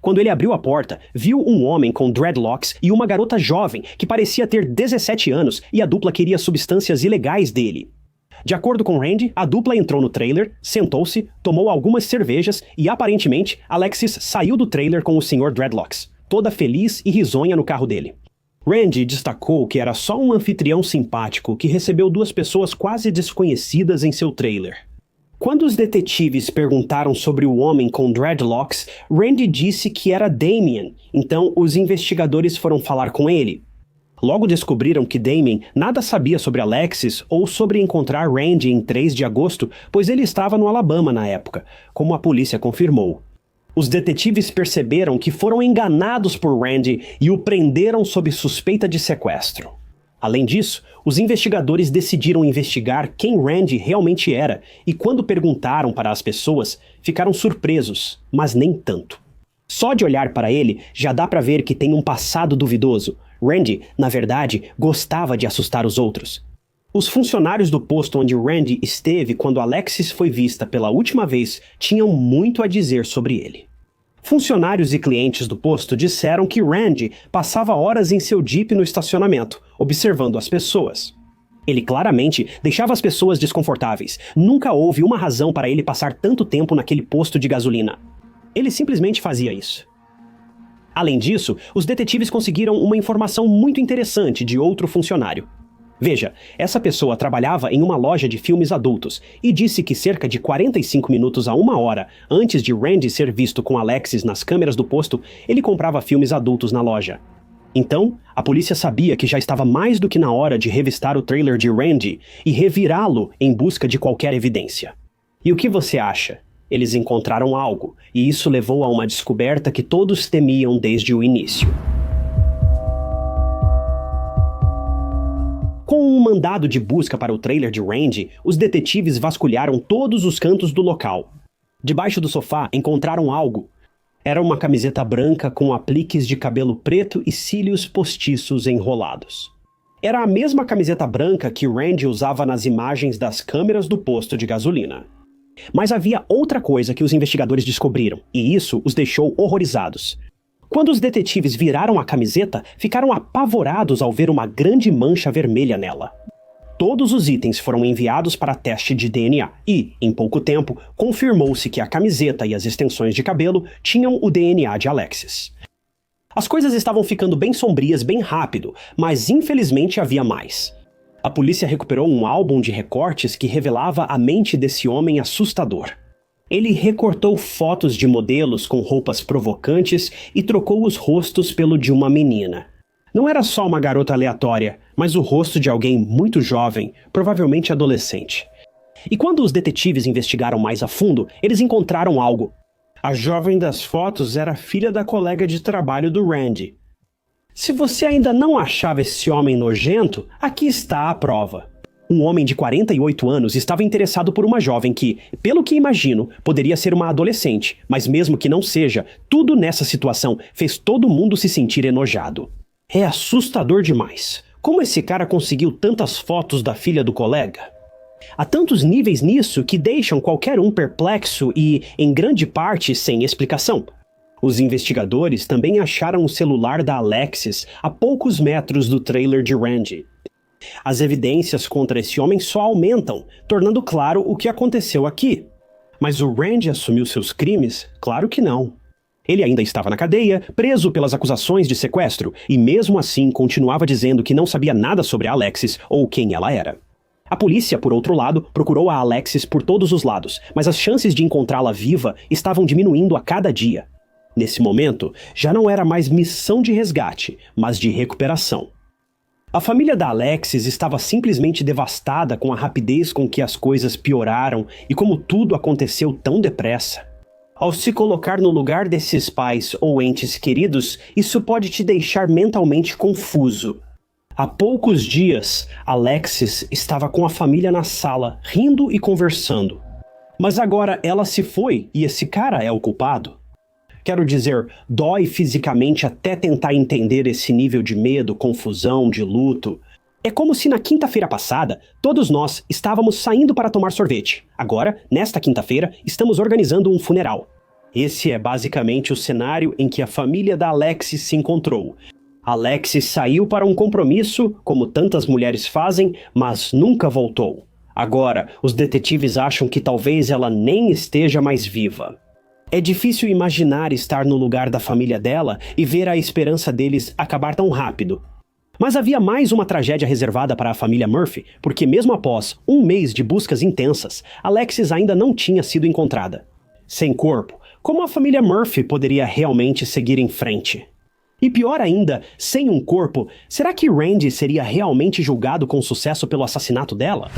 Quando ele abriu a porta, viu um homem com dreadlocks e uma garota jovem que parecia ter 17 anos e a dupla queria substâncias ilegais dele. De acordo com Randy, a dupla entrou no trailer, sentou-se, tomou algumas cervejas e aparentemente Alexis saiu do trailer com o Sr. Dreadlocks, toda feliz e risonha no carro dele. Randy destacou que era só um anfitrião simpático que recebeu duas pessoas quase desconhecidas em seu trailer. Quando os detetives perguntaram sobre o homem com dreadlocks, Randy disse que era Damien, então os investigadores foram falar com ele. Logo descobriram que Damien nada sabia sobre Alexis ou sobre encontrar Randy em 3 de agosto, pois ele estava no Alabama na época, como a polícia confirmou. Os detetives perceberam que foram enganados por Randy e o prenderam sob suspeita de sequestro. Além disso, os investigadores decidiram investigar quem Randy realmente era e quando perguntaram para as pessoas, ficaram surpresos, mas nem tanto. Só de olhar para ele, já dá para ver que tem um passado duvidoso. Randy, na verdade, gostava de assustar os outros. Os funcionários do posto onde Randy esteve quando Alexis foi vista pela última vez tinham muito a dizer sobre ele. Funcionários e clientes do posto disseram que Randy passava horas em seu Jeep no estacionamento, observando as pessoas. Ele claramente deixava as pessoas desconfortáveis. Nunca houve uma razão para ele passar tanto tempo naquele posto de gasolina. Ele simplesmente fazia isso. Além disso, os detetives conseguiram uma informação muito interessante de outro funcionário. Veja, essa pessoa trabalhava em uma loja de filmes adultos e disse que cerca de 45 minutos a 1 hora antes de Randy ser visto com Alexis nas câmeras do posto, ele comprava filmes adultos na loja. Então, a polícia sabia que já estava mais do que na hora de revistar o trailer de Randy e revirá-lo em busca de qualquer evidência. E o que você acha? Eles encontraram algo, e isso levou a uma descoberta que todos temiam desde o início. Com um mandado de busca para o trailer de Randy, os detetives vasculharam todos os cantos do local. Debaixo do sofá encontraram algo. Era uma camiseta branca com apliques de cabelo preto e cílios postiços enrolados. Era a mesma camiseta branca que Randy usava nas imagens das câmeras do posto de gasolina. Mas havia outra coisa que os investigadores descobriram, e isso os deixou horrorizados. Quando os detetives viraram a camiseta, ficaram apavorados ao ver uma grande mancha vermelha nela. Todos os itens foram enviados para teste de DNA e, em pouco tempo, confirmou-se que a camiseta e as extensões de cabelo tinham o DNA de Alexis. As coisas estavam ficando bem sombrias bem rápido, mas infelizmente havia mais. A polícia recuperou um álbum de recortes que revelava a mente desse homem assustador. Ele recortou fotos de modelos com roupas provocantes e trocou os rostos pelo de uma menina. Não era só uma garota aleatória, mas o rosto de alguém muito jovem, provavelmente adolescente. E quando os detetives investigaram mais a fundo, eles encontraram algo. A jovem das fotos era filha da colega de trabalho do Randy. Se você ainda não achava esse homem nojento, aqui está a prova. Um homem de 48 anos estava interessado por uma jovem que, pelo que imagino, poderia ser uma adolescente, mas mesmo que não seja, tudo nessa situação fez todo mundo se sentir enojado. É assustador demais. Como esse cara conseguiu tantas fotos da filha do colega? Há tantos níveis nisso que deixam qualquer um perplexo e, em grande parte, sem explicação. Os investigadores também acharam o celular da Alexis a poucos metros do trailer de Randy. As evidências contra esse homem só aumentam, tornando claro o que aconteceu aqui. Mas o Randy assumiu seus crimes? Claro que não. Ele ainda estava na cadeia, preso pelas acusações de sequestro, e mesmo assim continuava dizendo que não sabia nada sobre a Alexis ou quem ela era. A polícia, por outro lado, procurou a Alexis por todos os lados, mas as chances de encontrá-la viva estavam diminuindo a cada dia. Nesse momento, já não era mais missão de resgate, mas de recuperação. A família da Alexis estava simplesmente devastada com a rapidez com que as coisas pioraram e como tudo aconteceu tão depressa. Ao se colocar no lugar desses pais ou entes queridos, isso pode te deixar mentalmente confuso. Há poucos dias, Alexis estava com a família na sala, rindo e conversando. Mas agora ela se foi e esse cara é o culpado? Quero dizer, dói fisicamente até tentar entender esse nível de medo, confusão, de luto. É como se na quinta-feira passada, todos nós estávamos saindo para tomar sorvete. Agora, nesta quinta-feira, estamos organizando um funeral. Esse é basicamente o cenário em que a família da Alexis se encontrou. Alexis saiu para um compromisso, como tantas mulheres fazem, mas nunca voltou. Agora, os detetives acham que talvez ela nem esteja mais viva. É difícil imaginar estar no lugar da família dela e ver a esperança deles acabar tão rápido. Mas havia mais uma tragédia reservada para a família Murphy, porque mesmo após um mês de buscas intensas, Alexis ainda não tinha sido encontrada. Sem corpo, como a família Murphy poderia realmente seguir em frente? E pior ainda, sem um corpo, será que Randy seria realmente julgado com sucesso pelo assassinato dela?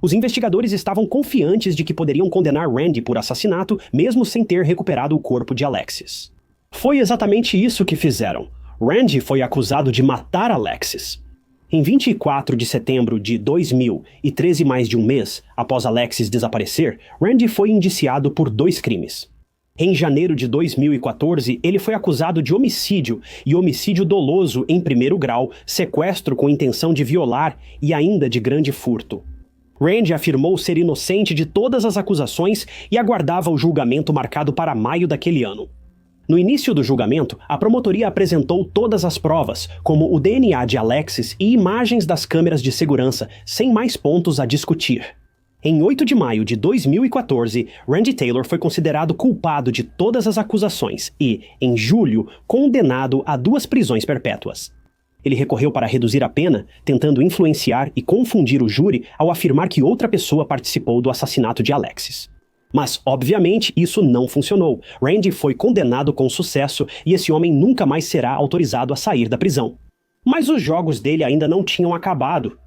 Os investigadores estavam confiantes de que poderiam condenar Randy por assassinato, mesmo sem ter recuperado o corpo de Alexis. Foi exatamente isso que fizeram. Randy foi acusado de matar Alexis. Em 24 de setembro de 2000, e 13 mais de um mês após Alexis desaparecer, Randy foi indiciado por 2 crimes. Em janeiro de 2014, ele foi acusado de homicídio e homicídio doloso em primeiro grau, sequestro com intenção de violar e ainda de grande furto. Randy afirmou ser inocente de todas as acusações e aguardava o julgamento marcado para maio daquele ano. No início do julgamento, a promotoria apresentou todas as provas, como o DNA de Alexis e imagens das câmeras de segurança, sem mais pontos a discutir. Em 8 de maio de 2014, Randy Taylor foi considerado culpado de todas as acusações e, em julho, condenado a 2 prisões perpétuas. Ele recorreu para reduzir a pena, tentando influenciar e confundir o júri ao afirmar que outra pessoa participou do assassinato de Alexis. Mas, obviamente, isso não funcionou. Randy foi condenado com sucesso e esse homem nunca mais será autorizado a sair da prisão. Mas os jogos dele ainda não tinham acabado.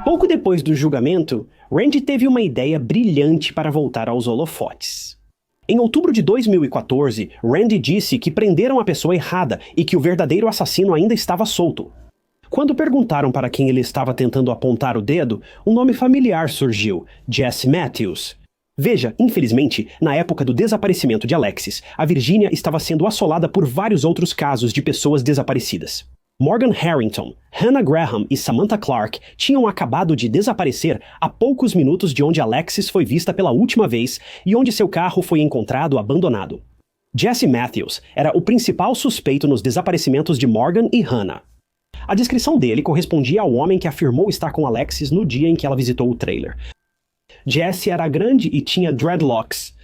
Pouco depois do julgamento, Randy teve uma ideia brilhante para voltar aos holofotes. Em outubro de 2014, Randy disse que prenderam a pessoa errada e que o verdadeiro assassino ainda estava solto. Quando perguntaram para quem ele estava tentando apontar o dedo, um nome familiar surgiu: Jesse Matthews. Veja, infelizmente, na época do desaparecimento de Alexis, a Virgínia estava sendo assolada por vários outros casos de pessoas desaparecidas. Morgan Harrington, Hannah Graham e Samantha Clark tinham acabado de desaparecer a poucos minutos de onde Alexis foi vista pela última vez e onde seu carro foi encontrado abandonado. Jesse Matthews era o principal suspeito nos desaparecimentos de Morgan e Hannah. A descrição dele correspondia ao homem que afirmou estar com Alexis no dia em que ela visitou o trailer. Jesse era grande e tinha dreadlocks.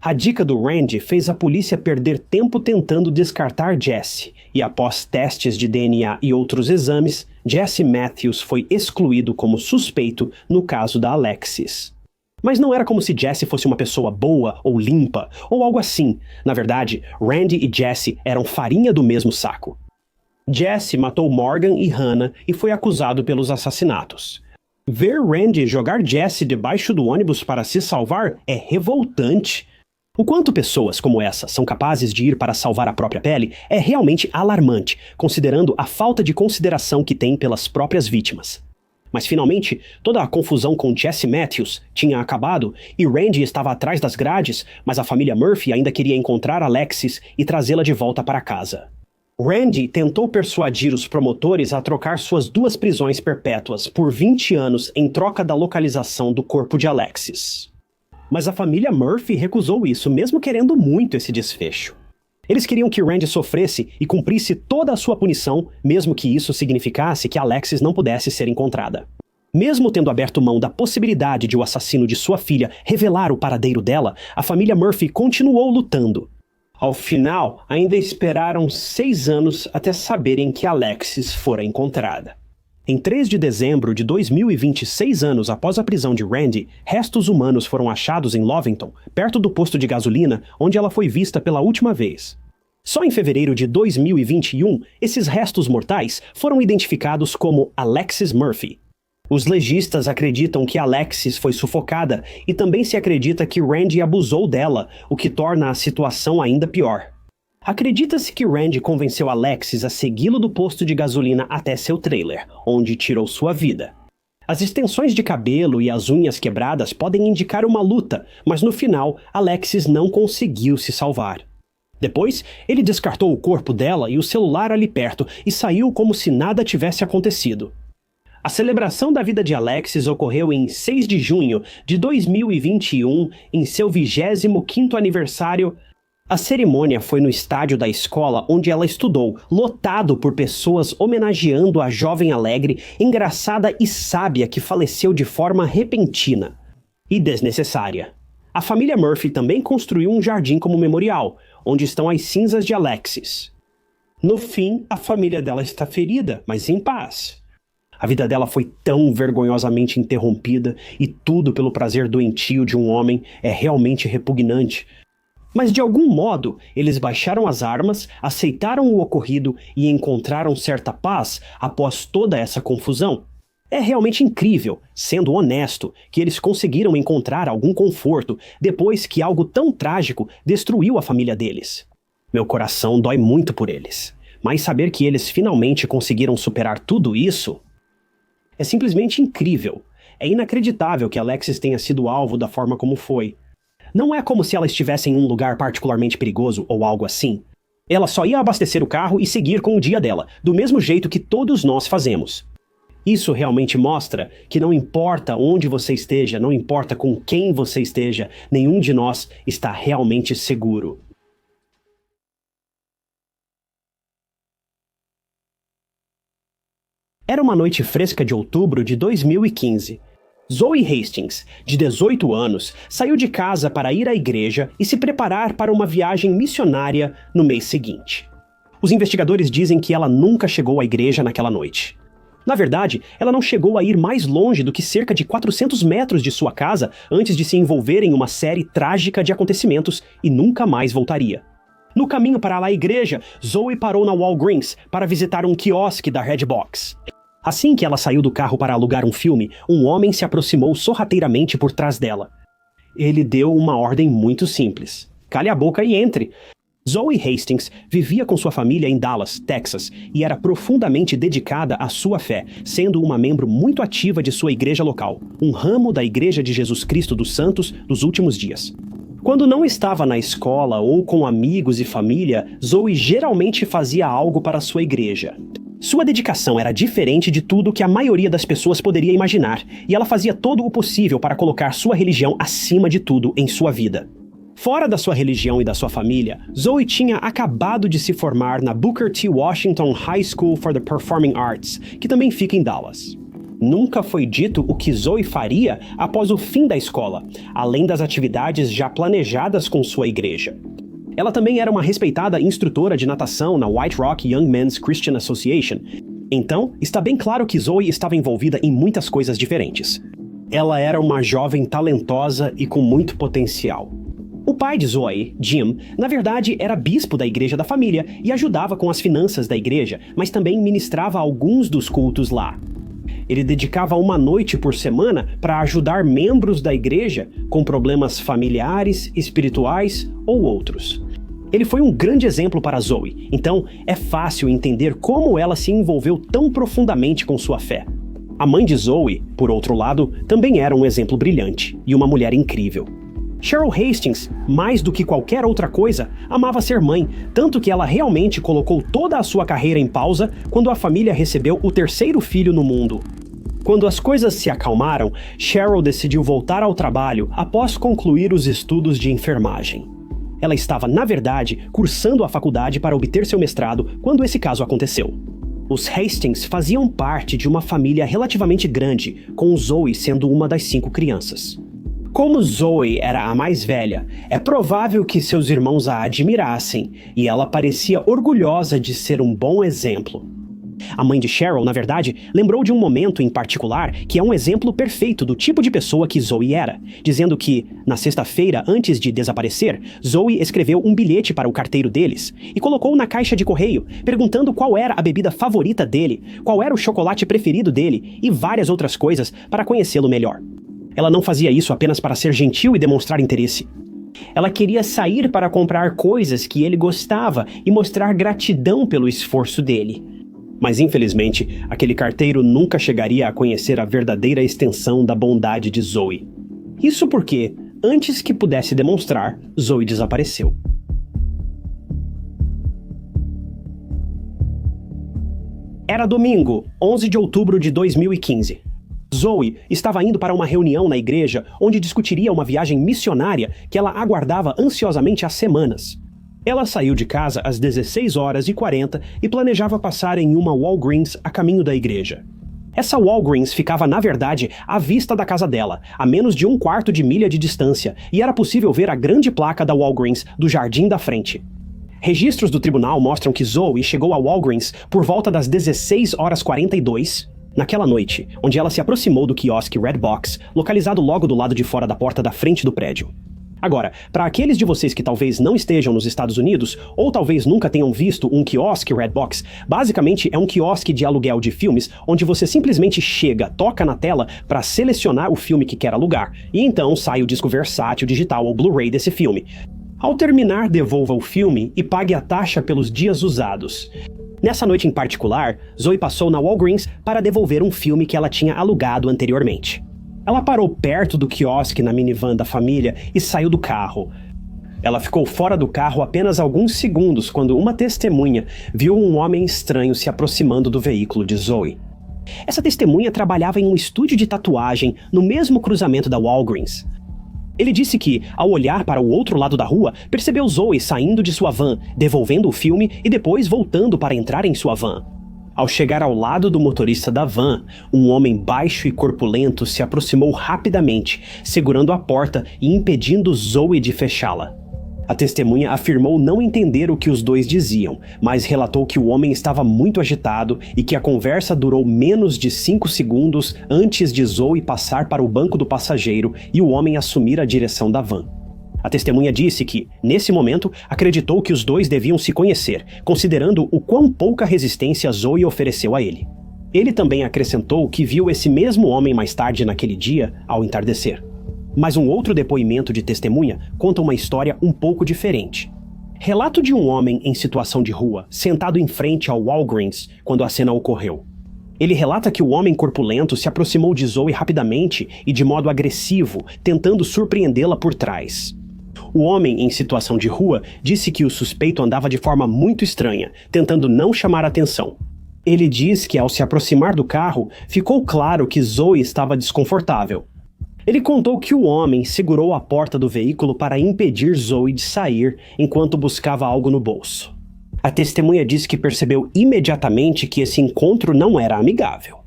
A dica do Randy fez a polícia perder tempo tentando descartar Jesse, e após testes de DNA e outros exames, Jesse Matthews foi excluído como suspeito no caso da Alexis. Mas não era como se Jesse fosse uma pessoa boa ou limpa, ou algo assim. Na verdade, Randy e Jesse eram farinha do mesmo saco. Jesse matou Morgan e Hannah e foi acusado pelos assassinatos. Ver Randy jogar Jesse debaixo do ônibus para se salvar é revoltante. O quanto pessoas como essa são capazes de ir para salvar a própria pele é realmente alarmante, considerando a falta de consideração que têm pelas próprias vítimas. Mas finalmente, toda a confusão com Jesse Matthews tinha acabado e Randy estava atrás das grades, mas a família Murphy ainda queria encontrar Alexis e trazê-la de volta para casa. Randy tentou persuadir os promotores a trocar suas 2 prisões perpétuas por 20 anos em troca da localização do corpo de Alexis. Mas a família Murphy recusou isso, mesmo querendo muito esse desfecho. Eles queriam que Randy sofresse e cumprisse toda a sua punição, mesmo que isso significasse que Alexis não pudesse ser encontrada. Mesmo tendo aberto mão da possibilidade de o assassino de sua filha revelar o paradeiro dela, a família Murphy continuou lutando. Ao final, ainda esperaram 6 anos até saberem que Alexis fora encontrada. Em 3 de dezembro de 2020, 6 anos após a prisão de Randy, restos humanos foram achados em Lovington, perto do posto de gasolina onde ela foi vista pela última vez. Só em fevereiro de 2021, esses restos mortais foram identificados como Alexis Murphy. Os legistas acreditam que Alexis foi sufocada e também se acredita que Randy abusou dela, o que torna a situação ainda pior. Acredita-se que Randy convenceu Alexis a segui-lo do posto de gasolina até seu trailer, onde tirou sua vida. As extensões de cabelo e as unhas quebradas podem indicar uma luta, mas no final, Alexis não conseguiu se salvar. Depois, ele descartou o corpo dela e o celular ali perto e saiu como se nada tivesse acontecido. A celebração da vida de Alexis ocorreu em 6 de junho de 2021, em seu 25º aniversário. A cerimônia foi no estádio da escola onde ela estudou, lotado por pessoas homenageando a jovem alegre, engraçada e sábia que faleceu de forma repentina e desnecessária. A família Murphy também construiu um jardim como memorial, onde estão as cinzas de Alexis. No fim, a família dela está ferida, mas em paz. A vida dela foi tão vergonhosamente interrompida e tudo pelo prazer doentio de um homem é realmente repugnante. Mas de algum modo, eles baixaram as armas, aceitaram o ocorrido e encontraram certa paz após toda essa confusão. É realmente incrível, sendo honesto, que eles conseguiram encontrar algum conforto depois que algo tão trágico destruiu a família deles. Meu coração dói muito por eles, mas saber que eles finalmente conseguiram superar tudo isso é simplesmente incrível. É inacreditável que Alexis tenha sido alvo da forma como foi. Não é como se ela estivesse em um lugar particularmente perigoso ou algo assim. Ela só ia abastecer o carro e seguir com o dia dela, do mesmo jeito que todos nós fazemos. Isso realmente mostra que não importa onde você esteja, não importa com quem você esteja, nenhum de nós está realmente seguro. Era uma noite fresca de outubro de 2015. Zoe Hastings, de 18 anos, saiu de casa para ir à igreja e se preparar para uma viagem missionária no mês seguinte. Os investigadores dizem que ela nunca chegou à igreja naquela noite. Na verdade, ela não chegou a ir mais longe do que cerca de 400 metros de sua casa antes de se envolver em uma série trágica de acontecimentos e nunca mais voltaria. No caminho para a igreja, Zoe parou na Walgreens para visitar um quiosque da Redbox. Assim que ela saiu do carro para alugar um filme, um homem se aproximou sorrateiramente por trás dela. Ele deu uma ordem muito simples. Cale a boca e entre. Zoe Hastings vivia com sua família em Dallas, Texas, e era profundamente dedicada à sua fé, sendo uma membro muito ativa de sua igreja local, um ramo da Igreja de Jesus Cristo dos Santos dos Últimos Dias. Quando não estava na escola ou com amigos e família, Zoe geralmente fazia algo para sua igreja. Sua dedicação era diferente de tudo que a maioria das pessoas poderia imaginar, e ela fazia todo o possível para colocar sua religião acima de tudo em sua vida. Fora da sua religião e da sua família, Zoe tinha acabado de se formar na Booker T. Washington High School for the Performing Arts, que também fica em Dallas. Nunca foi dito o que Zoe faria após o fim da escola, além das atividades já planejadas com sua igreja. Ela também era uma respeitada instrutora de natação na White Rock Young Men's Christian Association. Então, está bem claro que Zoe estava envolvida em muitas coisas diferentes. Ela era uma jovem talentosa e com muito potencial. O pai de Zoe, Jim, na verdade era bispo da igreja da família e ajudava com as finanças da igreja, mas também ministrava alguns dos cultos lá. Ele dedicava uma noite por semana para ajudar membros da igreja com problemas familiares, espirituais ou outros. Ele foi um grande exemplo para Zoe, então é fácil entender como ela se envolveu tão profundamente com sua fé. A mãe de Zoe, por outro lado, também era um exemplo brilhante e uma mulher incrível. Cheryl Hastings, mais do que qualquer outra coisa, amava ser mãe, tanto que ela realmente colocou toda a sua carreira em pausa quando a família recebeu o terceiro filho no mundo. Quando as coisas se acalmaram, Cheryl decidiu voltar ao trabalho após concluir os estudos de enfermagem. Ela estava, na verdade, cursando a faculdade para obter seu mestrado quando esse caso aconteceu. Os Hastings faziam parte de uma família relativamente grande, com Zoe sendo uma das 5 crianças. Como Zoe era a mais velha, é provável que seus irmãos a admirassem, e ela parecia orgulhosa de ser um bom exemplo. A mãe de Cheryl, na verdade, lembrou de um momento em particular que é um exemplo perfeito do tipo de pessoa que Zoe era, dizendo que, na sexta-feira antes de desaparecer, Zoe escreveu um bilhete para o carteiro deles e colocou na caixa de correio, perguntando qual era a bebida favorita dele, qual era o chocolate preferido dele e várias outras coisas para conhecê-lo melhor. Ela não fazia isso apenas para ser gentil e demonstrar interesse. Ela queria sair para comprar coisas que ele gostava e mostrar gratidão pelo esforço dele. Mas infelizmente, aquele carteiro nunca chegaria a conhecer a verdadeira extensão da bondade de Zoe. Isso porque, antes que pudesse demonstrar, Zoe desapareceu. Era domingo, 11 de outubro de 2015. Zoe estava indo para uma reunião na igreja onde discutiria uma viagem missionária que ela aguardava ansiosamente há semanas. Ela saiu de casa às 16h40 e planejava passar em uma Walgreens a caminho da igreja. Essa Walgreens ficava, na verdade, à vista da casa dela, a menos de 1/4 de milha de distância, e era possível ver a grande placa da Walgreens do jardim da frente. Registros do tribunal mostram que Zoe chegou a Walgreens por volta das 16h42, naquela noite, onde ela se aproximou do quiosque Red Box, localizado logo do lado de fora da porta da frente do prédio. Agora, para aqueles de vocês que talvez não estejam nos Estados Unidos, ou talvez nunca tenham visto um quiosque Red Box, basicamente é um quiosque de aluguel de filmes, onde você simplesmente chega, toca na tela para selecionar o filme que quer alugar, e então sai o disco versátil digital ou Blu-ray desse filme. Ao terminar, devolva o filme e pague a taxa pelos dias usados. Nessa noite em particular, Zoe passou na Walgreens para devolver um filme que ela tinha alugado anteriormente. Ela parou perto do quiosque na minivan da família e saiu do carro. Ela ficou fora do carro apenas alguns segundos quando uma testemunha viu um homem estranho se aproximando do veículo de Zoe. Essa testemunha trabalhava em um estúdio de tatuagem no mesmo cruzamento da Walgreens. Ele disse que, ao olhar para o outro lado da rua, percebeu Zoe saindo de sua van, devolvendo o filme e depois voltando para entrar em sua van. Ao chegar ao lado do motorista da van, um homem baixo e corpulento se aproximou rapidamente, segurando a porta e impedindo Zoe de fechá-la. A testemunha afirmou não entender o que os dois diziam, mas relatou que o homem estava muito agitado e que a conversa durou menos de 5 segundos antes de Zoe passar para o banco do passageiro e o homem assumir a direção da van. A testemunha disse que, nesse momento, acreditou que os dois deviam se conhecer, considerando o quão pouca resistência Zoe ofereceu a ele. Ele também acrescentou que viu esse mesmo homem mais tarde naquele dia, ao entardecer. Mas um outro depoimento de testemunha conta uma história um pouco diferente. Relato de um homem em situação de rua, sentado em frente ao Walgreens quando a cena ocorreu. Ele relata que o homem corpulento se aproximou de Zoe rapidamente e de modo agressivo, tentando surpreendê-la por trás. O homem em situação de rua disse que o suspeito andava de forma muito estranha, tentando não chamar atenção. Ele diz que ao se aproximar do carro, ficou claro que Zoe estava desconfortável. Ele contou que o homem segurou a porta do veículo para impedir Zoe de sair enquanto buscava algo no bolso. A testemunha disse que percebeu imediatamente que esse encontro não era amigável.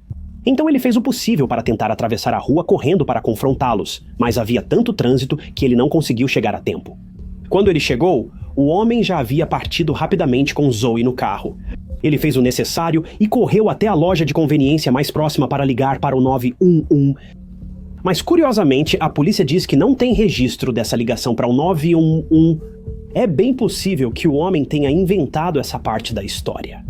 Então ele fez o possível para tentar atravessar a rua correndo para confrontá-los, mas havia tanto trânsito que ele não conseguiu chegar a tempo. Quando ele chegou, o homem já havia partido rapidamente com Zoe no carro. Ele fez o necessário e correu até a loja de conveniência mais próxima para ligar para o 911. Mas curiosamente, a polícia diz que não tem registro dessa ligação para o 911. É bem possível que o homem tenha inventado essa parte da história.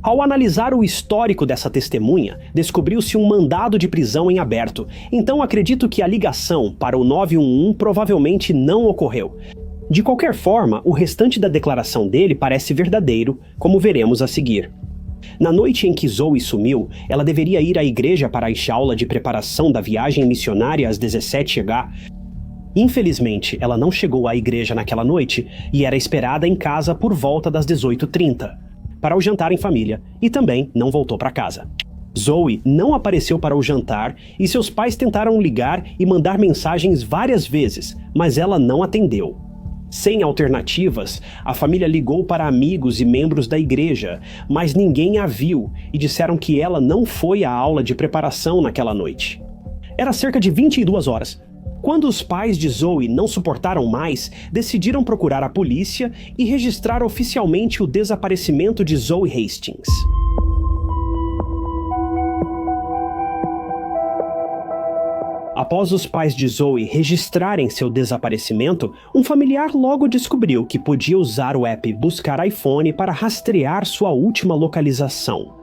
Ao analisar o histórico dessa testemunha, descobriu-se um mandado de prisão em aberto, então acredito que a ligação para o 911 provavelmente não ocorreu. De qualquer forma, o restante da declaração dele parece verdadeiro, como veremos a seguir. Na noite em que Zoe sumiu, ela deveria ir à igreja para a aula de preparação da viagem missionária às 17h. Infelizmente, ela não chegou à igreja naquela noite e era esperada em casa por volta das 18h30, para o jantar em família, e também não voltou para casa. Zoe não apareceu para o jantar e seus pais tentaram ligar e mandar mensagens várias vezes, mas ela não atendeu. Sem alternativas, a família ligou para amigos e membros da igreja, mas ninguém a viu e disseram que ela não foi à aula de preparação naquela noite. Era cerca de 22 horas. Quando os pais de Zoe não suportaram mais, decidiram procurar a polícia e registrar oficialmente o desaparecimento de Zoe Hastings. Após os pais de Zoe registrarem seu desaparecimento, um familiar logo descobriu que podia usar o app Buscar iPhone para rastrear sua última localização.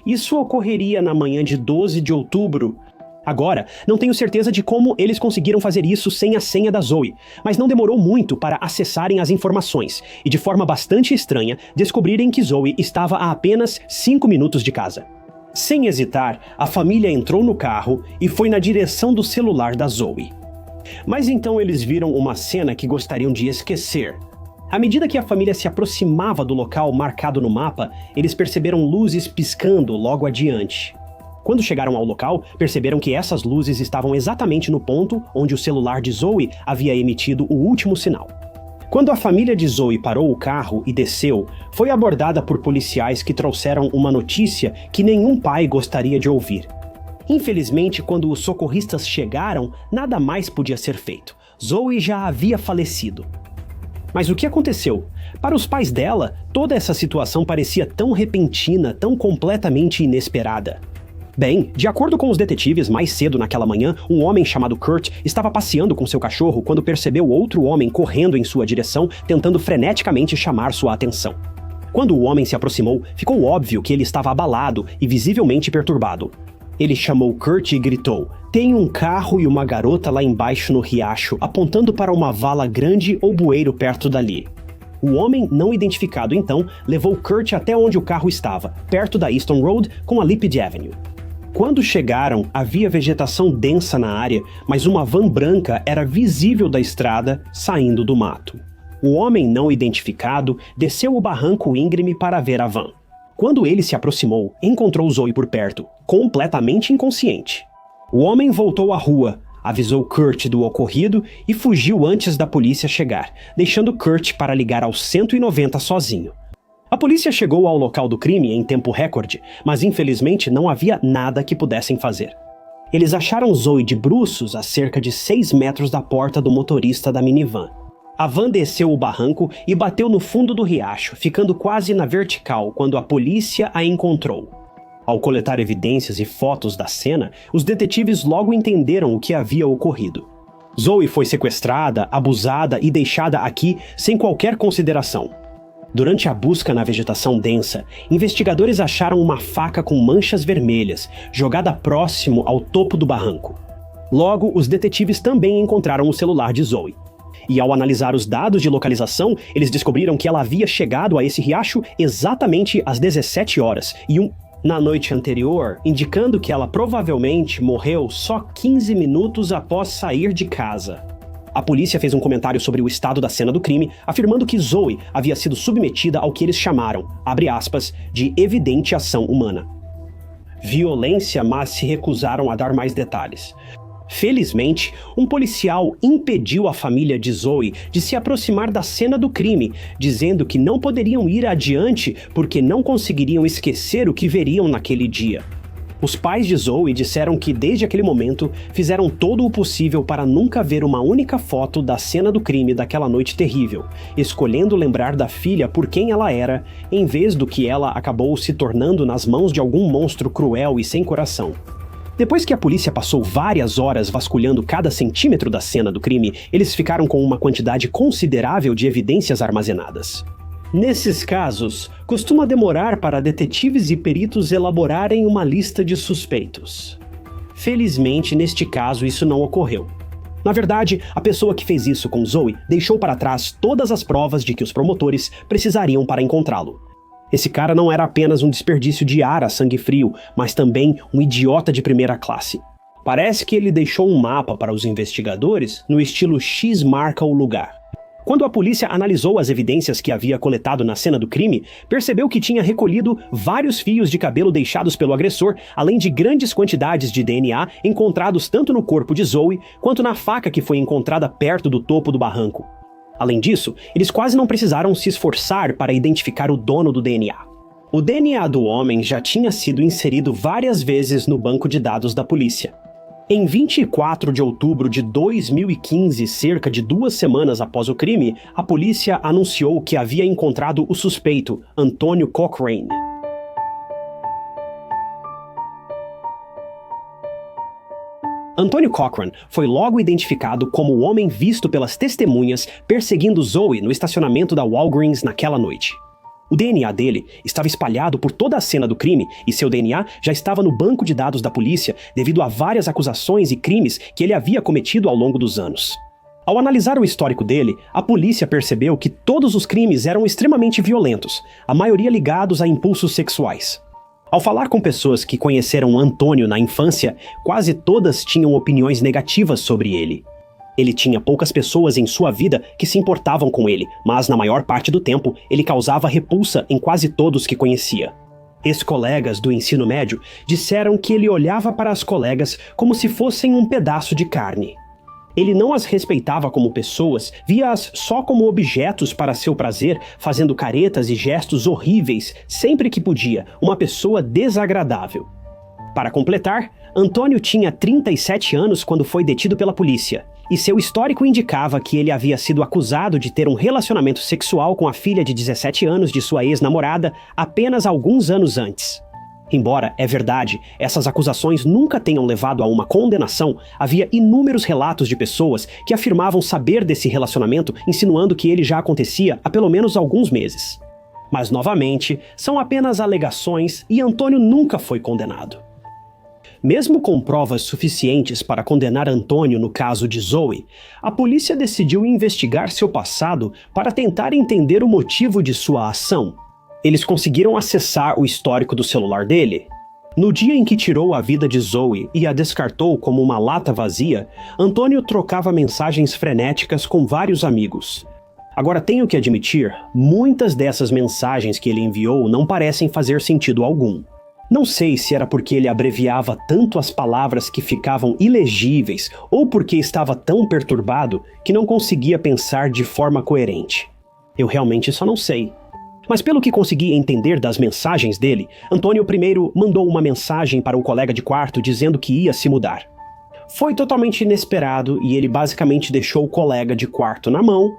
Isso ocorreria na manhã de 12 de outubro. Agora, não tenho certeza de como eles conseguiram fazer isso sem a senha da Zoe, mas não demorou muito para acessarem as informações e, de forma bastante estranha, descobrirem que Zoe estava a apenas 5 minutos de casa. Sem hesitar, a família entrou no carro e foi na direção do celular da Zoe. Mas então eles viram uma cena que gostariam de esquecer. À medida que a família se aproximava do local marcado no mapa, eles perceberam luzes piscando logo adiante. Quando chegaram ao local, perceberam que essas luzes estavam exatamente no ponto onde o celular de Zoe havia emitido o último sinal. Quando a família de Zoe parou o carro e desceu, foi abordada por policiais que trouxeram uma notícia que nenhum pai gostaria de ouvir. Infelizmente, quando os socorristas chegaram, nada mais podia ser feito. Zoe já havia falecido. Mas o que aconteceu? Para os pais dela, toda essa situação parecia tão repentina, tão completamente inesperada. Bem, de acordo com os detetives, mais cedo naquela manhã, um homem chamado Kurt estava passeando com seu cachorro quando percebeu outro homem correndo em sua direção, tentando freneticamente chamar sua atenção. Quando o homem se aproximou, ficou óbvio que ele estava abalado e visivelmente perturbado. Ele chamou Kurt e gritou: "Tem um carro e uma garota lá embaixo no riacho, apontando para uma vala grande ou bueiro perto dali." O homem não identificado então levou Kurt até onde o carro estava, perto da Easton Road com a Lipid Avenue. Quando chegaram, havia vegetação densa na área, mas uma van branca era visível da estrada, saindo do mato. O homem não identificado desceu o barranco íngreme para ver a van. Quando ele se aproximou, encontrou Zoe por perto, completamente inconsciente. O homem voltou à rua, avisou Kurt do ocorrido e fugiu antes da polícia chegar, deixando Kurt para ligar ao 190 sozinho. A polícia chegou ao local do crime em tempo recorde, mas infelizmente não havia nada que pudessem fazer. Eles acharam Zoe de bruços a cerca de 6 metros da porta do motorista da minivan. A van desceu o barranco e bateu no fundo do riacho, ficando quase na vertical quando a polícia a encontrou. Ao coletar evidências e fotos da cena, os detetives logo entenderam o que havia ocorrido. Zoe foi sequestrada, abusada e deixada aqui sem qualquer consideração. Durante a busca na vegetação densa, investigadores acharam uma faca com manchas vermelhas, jogada próximo ao topo do barranco. Logo, os detetives também encontraram o celular de Zoe. E ao analisar os dados de localização, eles descobriram que ela havia chegado a esse riacho exatamente às 17 horas na noite anterior, indicando que ela provavelmente morreu só 15 minutos após sair de casa. A polícia fez um comentário sobre o estado da cena do crime, afirmando que Zoe havia sido submetida ao que eles chamaram, abre aspas, de evidente ação humana. Violência, mas se recusaram a dar mais detalhes. Felizmente, um policial impediu a família de Zoe de se aproximar da cena do crime, dizendo que não poderiam ir adiante porque não conseguiriam esquecer o que veriam naquele dia. Os pais de Zoe disseram que desde aquele momento fizeram todo o possível para nunca ver uma única foto da cena do crime daquela noite terrível, escolhendo lembrar da filha por quem ela era, em vez do que ela acabou se tornando nas mãos de algum monstro cruel e sem coração. Depois que a polícia passou várias horas vasculhando cada centímetro da cena do crime, eles ficaram com uma quantidade considerável de evidências armazenadas. Nesses casos, costuma demorar para detetives e peritos elaborarem uma lista de suspeitos. Felizmente, neste caso, isso não ocorreu. Na verdade, a pessoa que fez isso com Zoe deixou para trás todas as provas de que os promotores precisariam para encontrá-lo. Esse cara não era apenas um desperdício de ar a sangue frio, mas também um idiota de primeira classe. Parece que ele deixou um mapa para os investigadores no estilo X marca o lugar. Quando a polícia analisou as evidências que havia coletado na cena do crime, percebeu que tinha recolhido vários fios de cabelo deixados pelo agressor, além de grandes quantidades de DNA encontrados tanto no corpo de Zoe quanto na faca que foi encontrada perto do topo do barranco. Além disso, eles quase não precisaram se esforçar para identificar o dono do DNA. O DNA do homem já tinha sido inserido várias vezes no banco de dados da polícia. Em 24 de outubro de 2015, cerca de 2 semanas após o crime, a polícia anunciou que havia encontrado o suspeito, Antônio Cochrane. Antônio Cochrane foi logo identificado como o homem visto pelas testemunhas perseguindo Zoe no estacionamento da Walgreens naquela noite. O DNA dele estava espalhado por toda a cena do crime e seu DNA já estava no banco de dados da polícia devido a várias acusações e crimes que ele havia cometido ao longo dos anos. Ao analisar o histórico dele, a polícia percebeu que todos os crimes eram extremamente violentos, a maioria ligados a impulsos sexuais. Ao falar com pessoas que conheceram Antônio na infância, quase todas tinham opiniões negativas sobre ele. Ele tinha poucas pessoas em sua vida que se importavam com ele, mas na maior parte do tempo ele causava repulsa em quase todos que conhecia. Ex-colegas do ensino médio disseram que ele olhava para as colegas como se fossem um pedaço de carne. Ele não as respeitava como pessoas, via-as só como objetos para seu prazer, fazendo caretas e gestos horríveis sempre que podia, uma pessoa desagradável. Para completar, Antônio tinha 37 anos quando foi detido pela polícia, e seu histórico indicava que ele havia sido acusado de ter um relacionamento sexual com a filha de 17 anos de sua ex-namorada apenas alguns anos antes. Embora, é verdade, essas acusações nunca tenham levado a uma condenação, havia inúmeros relatos de pessoas que afirmavam saber desse relacionamento, insinuando que ele já acontecia há pelo menos alguns meses. Mas, novamente, são apenas alegações e Antônio nunca foi condenado. Mesmo com provas suficientes para condenar Antônio no caso de Zoe, a polícia decidiu investigar seu passado para tentar entender o motivo de sua ação. Eles conseguiram acessar o histórico do celular dele. No dia em que tirou a vida de Zoe e a descartou como uma lata vazia, Antônio trocava mensagens frenéticas com vários amigos. Agora tenho que admitir, muitas dessas mensagens que ele enviou não parecem fazer sentido algum. Não sei se era porque ele abreviava tanto as palavras que ficavam ilegíveis ou porque estava tão perturbado que não conseguia pensar de forma coerente. Eu realmente só não sei. Mas pelo que consegui entender das mensagens dele, Antônio primeiro mandou uma mensagem para o colega de quarto dizendo que ia se mudar. Foi totalmente inesperado e ele basicamente deixou o colega de quarto na mão.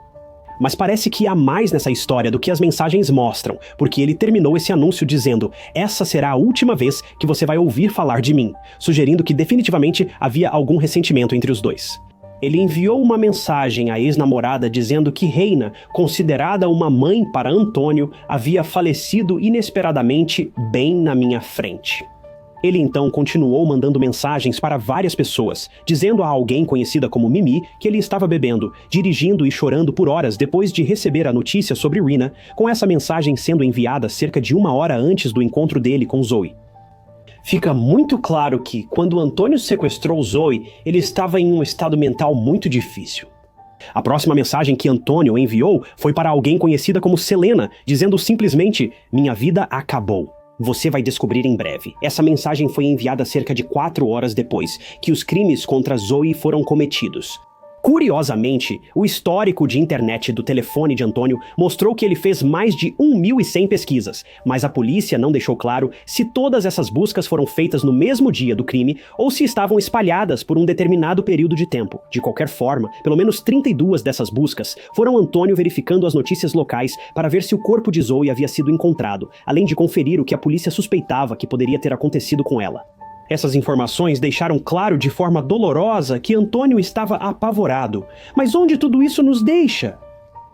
Mas parece que há mais nessa história do que as mensagens mostram, porque ele terminou esse anúncio dizendo: "Essa será a última vez que você vai ouvir falar de mim", sugerindo que definitivamente havia algum ressentimento entre os dois. Ele enviou uma mensagem à ex-namorada dizendo que Reina, considerada uma mãe para Antônio, havia falecido inesperadamente bem na minha frente. Ele então continuou mandando mensagens para várias pessoas, dizendo a alguém conhecida como Mimi que ele estava bebendo, dirigindo e chorando por horas depois de receber a notícia sobre Rena, com essa mensagem sendo enviada cerca de 1 hora antes do encontro dele com Zoe. Fica muito claro que, quando Antônio sequestrou Zoe, ele estava em um estado mental muito difícil. A próxima mensagem que Antônio enviou foi para alguém conhecida como Selena, dizendo simplesmente: "Minha vida acabou. Você vai descobrir em breve." Essa mensagem foi enviada cerca de 4 horas depois que os crimes contra Zoe foram cometidos. Curiosamente, o histórico de internet do telefone de Antônio mostrou que ele fez mais de 1.100 pesquisas, mas a polícia não deixou claro se todas essas buscas foram feitas no mesmo dia do crime ou se estavam espalhadas por um determinado período de tempo. De qualquer forma, pelo menos 32 dessas buscas foram Antônio verificando as notícias locais para ver se o corpo de Zoe havia sido encontrado, além de conferir o que a polícia suspeitava que poderia ter acontecido com ela. Essas informações deixaram claro de forma dolorosa que Antônio estava apavorado. Mas onde tudo isso nos deixa?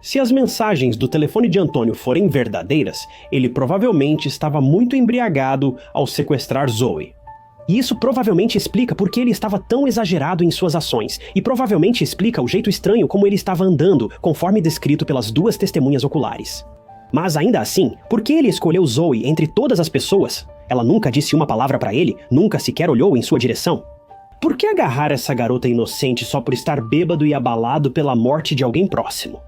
Se as mensagens do telefone de Antônio forem verdadeiras, ele provavelmente estava muito embriagado ao sequestrar Zoe. E isso provavelmente explica por que ele estava tão exagerado em suas ações, e provavelmente explica o jeito estranho como ele estava andando, conforme descrito pelas 2 testemunhas oculares. Mas ainda assim, por que ele escolheu Zoe entre todas as pessoas? Ela nunca disse uma palavra para ele, nunca sequer olhou em sua direção. Por que agarrar essa garota inocente só por estar bêbado e abalado pela morte de alguém próximo?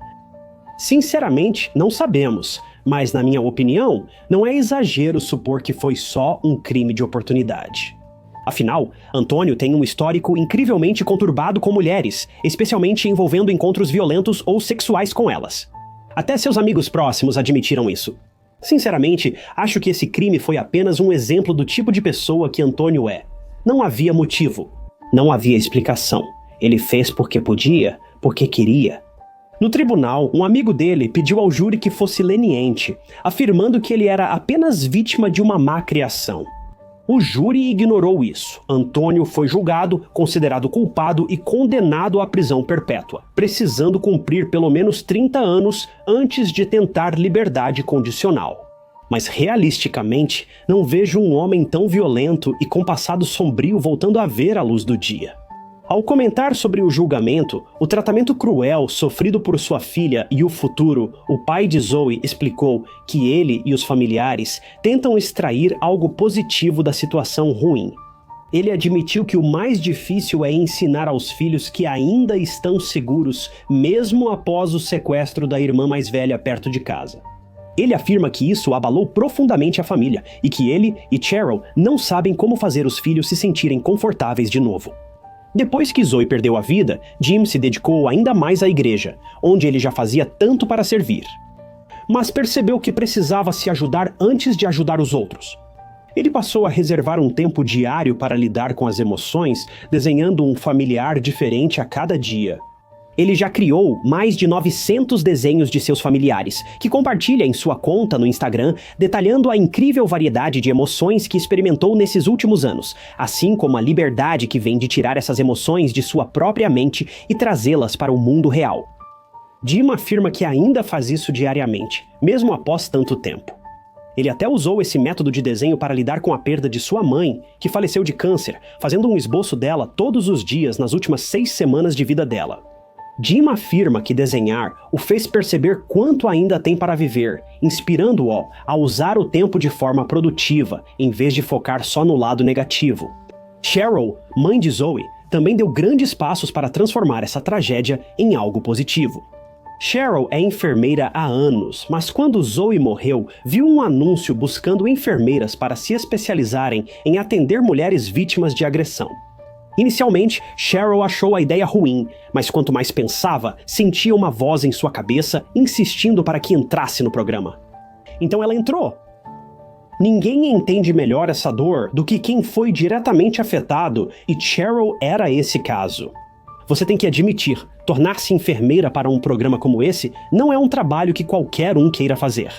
Sinceramente, não sabemos, mas na minha opinião, não é exagero supor que foi só um crime de oportunidade. Afinal, Antônio tem um histórico incrivelmente conturbado com mulheres, especialmente envolvendo encontros violentos ou sexuais com elas. Até seus amigos próximos admitiram isso. Sinceramente, acho que esse crime foi apenas um exemplo do tipo de pessoa que Antônio é. Não havia motivo. Não havia explicação. Ele fez porque podia, porque queria. No tribunal, um amigo dele pediu ao júri que fosse leniente, afirmando que ele era apenas vítima de uma má criação. O júri ignorou isso. Antônio foi julgado, considerado culpado e condenado à prisão perpétua, precisando cumprir pelo menos 30 anos antes de tentar liberdade condicional. Mas realisticamente, não vejo um homem tão violento e com passado sombrio voltando a ver a luz do dia. Ao comentar sobre o julgamento, o tratamento cruel sofrido por sua filha e o futuro, o pai de Zoe explicou que ele e os familiares tentam extrair algo positivo da situação ruim. Ele admitiu que o mais difícil é ensinar aos filhos que ainda estão seguros, mesmo após o sequestro da irmã mais velha perto de casa. Ele afirma que isso abalou profundamente a família e que ele e Cheryl não sabem como fazer os filhos se sentirem confortáveis de novo. Depois que Zoe perdeu a vida, Jim se dedicou ainda mais à igreja, onde ele já fazia tanto para servir. Mas percebeu que precisava se ajudar antes de ajudar os outros. Ele passou a reservar um tempo diário para lidar com as emoções, desenhando um familiar diferente a cada dia. Ele já criou mais de 900 desenhos de seus familiares, que compartilha em sua conta no Instagram, detalhando a incrível variedade de emoções que experimentou nesses últimos anos, assim como a liberdade que vem de tirar essas emoções de sua própria mente e trazê-las para o mundo real. Jim afirma que ainda faz isso diariamente, mesmo após tanto tempo. Ele até usou esse método de desenho para lidar com a perda de sua mãe, que faleceu de câncer, fazendo um esboço dela todos os dias nas últimas 6 semanas de vida dela. Jim afirma que desenhar o fez perceber quanto ainda tem para viver, inspirando-o a usar o tempo de forma produtiva, em vez de focar só no lado negativo. Cheryl, mãe de Zoe, também deu grandes passos para transformar essa tragédia em algo positivo. Cheryl é enfermeira há anos, mas quando Zoe morreu, viu um anúncio buscando enfermeiras para se especializarem em atender mulheres vítimas de agressão. Inicialmente, Cheryl achou a ideia ruim, mas quanto mais pensava, sentia uma voz em sua cabeça insistindo para que entrasse no programa. Então ela entrou. Ninguém entende melhor essa dor do que quem foi diretamente afetado, e Cheryl era esse caso. Você tem que admitir, tornar-se enfermeira para um programa como esse não é um trabalho que qualquer um queira fazer.